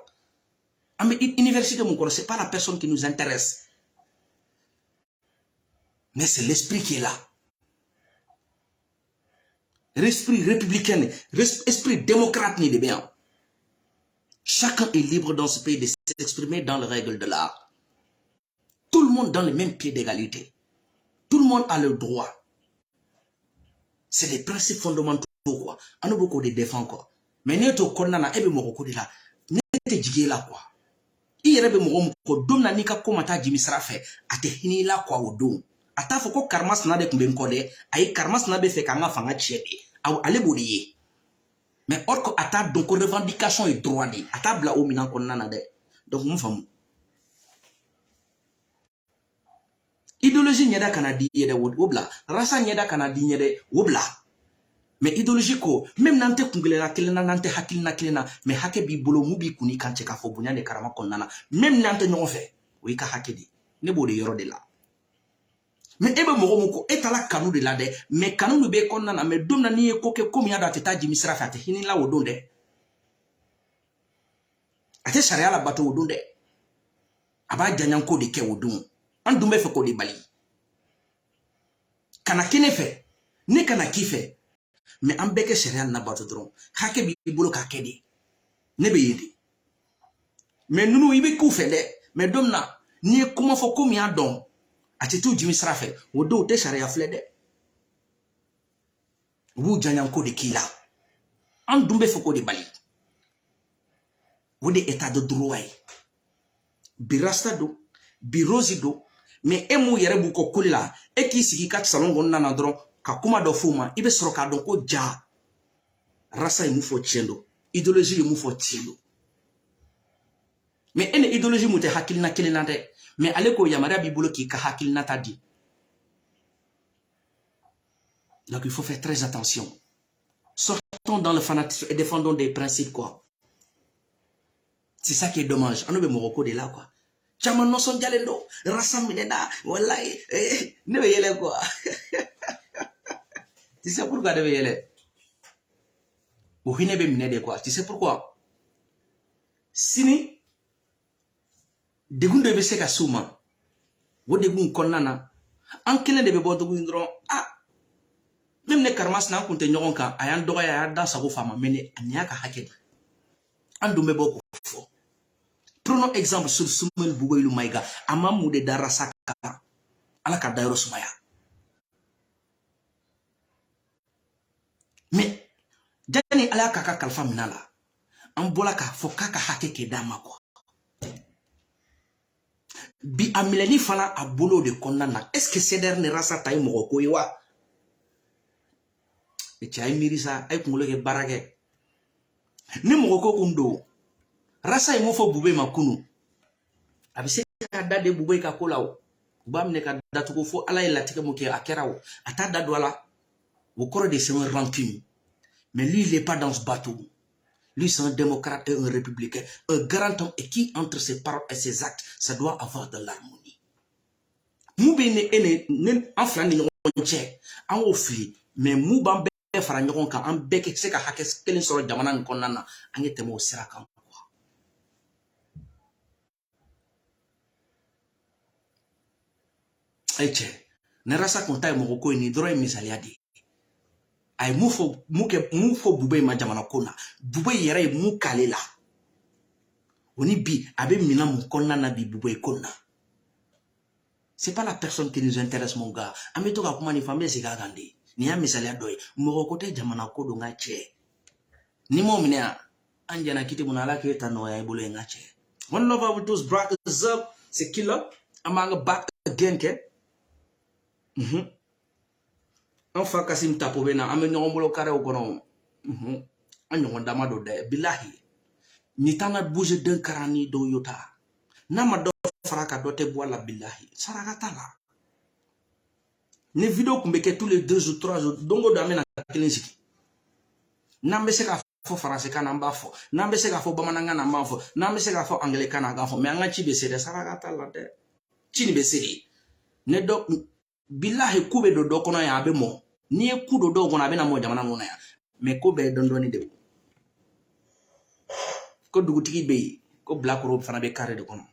Mais université mon corps, c'est pas la personne qui nous intéresse. Mais c'est l'esprit qui est là. L'esprit républicain, l'esprit démocrate ni de bien. Chacun est libre dans ce pays de s'exprimer dans les règles de l'art. Tout le monde dans le même pied d'égalité. Tout le monde a le droit. C'est des principes fondamentaux quoi. On a beaucoup de défense quoi. Mais nous to konnana ebe mo ko de la. Nete jige la quoi. I rebe mo ko dum na nika ko mata jimi sra fe ate hini la quoi o dum. Ata foko karmas na de kumbe nkode ay karmas na be fe ka nga fanga chiebe. Aw ale bodiye. Mais or ko ata donc revendication et droit ni ata bla o minan konnana de. Donc mon fam. Idéologie nyeda kanadi yede wobla rasa nyeda kanadi nyede wobla mais idéologie ko même nante kungelela kelena nante hakilina kelena mais hake bi bolo mubi kuni kanche ka fo bunya ne karama konnana même nante nyon fe wi ka hake di ne bo de yoro de la mais ebe mo ko etala kanu de la de mais kanu be konnana mais dum ni ko ke komi ada teta jimi sra fa te hinin la wodonde ate sharia la bato wodonde aba janyan ko de ke wodun an dumbe fe ko de bali kana kene fe ne kana kife mais an beke sharia na bato dron hake bi bolo ka kedi ne be yidi mais nunu ibe ku fe de mais domna ni kuma fo ko mi adon ati tu jimi sra fe wodo te sharia fle de wu janyan ko de kila an dumbe fe ko de bali wode état de droit bi rasta do bi rosido mais emu yere bu ko kulila e ki sigi kat salon gon nana dron ka kuma do fuma ibe soro ka don ko ja rasa imu fo chendo idéologie imu fo chendo mais ene idéologie mu te hakilina kelina de mais ale ko yamara bi bolo ki ka hakilina ta di donc il faut faire très attention sortons dans le fanatisme et défendons des principes quoi c'est ça qui est dommage on be moroko de là quoi Chama no son jalendo rasa minena wallahi ne be yele quoi tu sais pourquoi de be yele o hine be minede quoi tu sais pourquoi sini degunde be se ka suma wo degun konnana an kelen de be bo dogun ndron même ne karmas na kunte nyogon kan ayan doga ya da sago fama mene anya ka hakedi an dumbe bo ko fo. Prenons exemple sur Soumel Bougoylou Maïga, Amamou de Darasaka, Alaka Dairo Soumaya. Mais, Dani Alaka Kalfa Minala, Ambolaka Fokaka Hakeke Dama quoi. Bi Amilani Fala a boulot de Kondana. Est-ce que c'est dernier rasa taille Moroko Ewa? Et tu as mirisa, et pour le barage. Ni Moroko Kundo. Rasa imofo bube makunu abise ka dade bube ka kolao bamne ka datuko fo ala ilatika moke akerao ata dadwala au corps de ses rancune mais lui il est pas dans ce bateau lui c'est un démocrate et un républicain un grand homme et qui entre ses paroles et ses actes ça doit avoir de l'harmonie mube ne en flan ni nche en ofli mais mubam be fara nyon ka en beke se ka hakes kelin soro jamana nkonnana angete mo siraka eche ne rasa konta moroko ni droit misaliadi ay mufo bube ma jamana kona bube yere mu kalela oni bi abe mina mu konna na bi bube konna c'est pas la personne qui nous intéresse mon gars ameto ka kuma ni famille c'est gagandi ni ya misaliado moroko te jamana kodo ngache ni mo mina anjana kiti munala ke tano ya ibule ngache one love with those brothers up c'est killer among back again ke Enfin, Kasim Tapobena, amenons le carré au coron. Anyon damado de bilahi. Nitana bouge d'un karani do yota. Nama do fraka dote bois la bilahi. Saragatala. Ni vidéo kun bɛ kɛ tous les 2 ou 3 jours dongo do amena kelen sigi n'an bɛ se ka fɔ français kan na an b'a fɔ n'an bɛ se ka fɔ bamanankan na an b'a fɔ n'an bɛ se ka fɔ anglais kan na an b'a fɔ mais an ka ci bɛ se dɛ saraka t'a la dɛ ci ni bɛ se de ne dɔ bilahi ku bɛ don dɔ kɔnɔ yan a bɛ mɔ n'i ye ku don dɔw kɔnɔ a bɛ na mɔ jamana kɔnɔ yan mais ko bɛɛ ye dɔɔni-dɔɔni de ye ko dugutigi bɛ yen ko bilakorow fana bɛ carré de kɔnɔ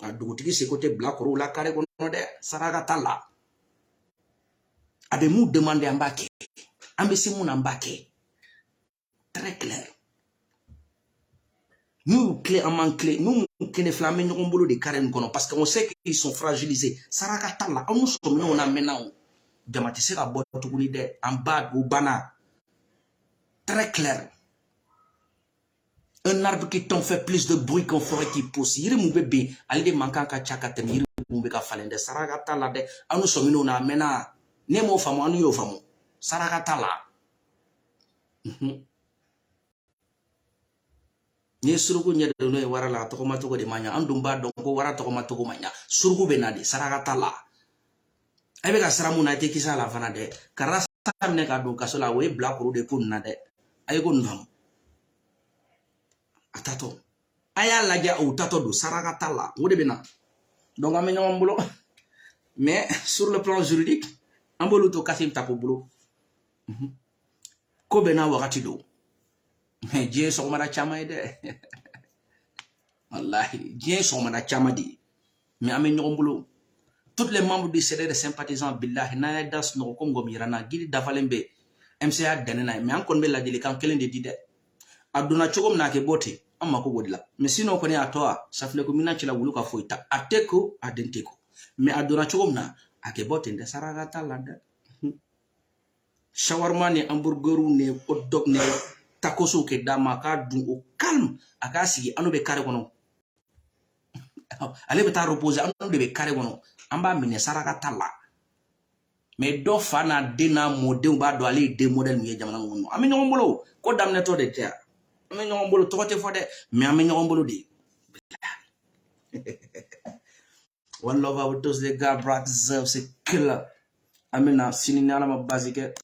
a dugutigi seko tɛ bilakorow la carré kɔnɔ dɛ saraka t'a la a bɛ mun demander an b'a kɛ an bɛ se mun na an b'a kɛ très clair nous clé en man clé nous kene fila me ɲɔgɔn bolo de carré nin kɔnɔ parce qu'on sait qu'ils sont fragilisés saraka t'a la anw sɔminɛw na mɛnnaw jama tɛ se ka bɔ tuguni dɛ an b'a o banna très clair. Un arbre qui t'en fait plus de bruit qu'un forêt qui pousse. Yiri mun bɛ ben ale de man kan ka ca ka tɛmɛ yiri mun bɛ ka falen dɛ saraka t'a la dɛ anw sɔminɛw na mɛnna ne m'o faamu anw y'o faamu saraka t'a la. Ni surugu ɲɛ de n'o ye wara la a tɔgɔma cogo de man ɲa an dun b'a dɔn ko wara tɔgɔma cogo man ɲa surugu bɛ na de saraka t'a la. A bɛ ka sira mun na i tɛ kisi a la fana dɛ ka rasta minɛ ka don kaso la o ye bilakoro de ko nin na dɛ a ye ko nin faamu. A tatɔ a y'a lajɛ o tatɔ don saraka t'a la o de bɛ na donc an bɛ ɲɔgɔn bolo mais sur le plan juridique an b'olu to Kasim Tapo bolo ko bɛɛ n'a wagati don mais diɲɛ ye sɔgɔmada caman ye dɛ walahi diɲɛ ye sɔgɔmada caman de ye mais an bɛ ɲɔgɔn bolo tous les membres du CDR sympathisants billahi n'an ye da sunɔgɔ ko ngɔmi yira na gili dafalen bɛ MCA dɛnɛ na ye mais an kɔni bɛ ladilikan kelen de di dɛ a donna cogo min na a kɛ bɔ ten an mako b'o de la mais sinon kɔni a tɔ a safinɛ ko mina cɛla wulu ka foyi ta a tɛ ko a den tɛ ko mais a donna cogo min na a kɛ bɔ ten dɛ saraka t'a la dɛ shawarma ni hamburgeru ni hot dog ni tacosu kɛ d'a ma a k'a dun o calme a k'a sigi an bɛ carré kɔnɔ ale bɛ taa reposer an de bɛ carré kɔnɔ an b'a minɛ saraka t'a la mais dɔ fa n'a den n'a mɔdenw b'a dɔn ale ye den modèle min ye jamana kɔnɔ an bɛ ɲɔgɔn bolo ko daminɛtɔ de tɛ an bɛ ɲɔgɔn bolo tɔgɔ tɛ fɔ dɛ mais an bɛ ɲɔgɔn bolo de one love à vous tous les gars, brothers, c'est killer. Amena, sini ni ala ma basi kɛ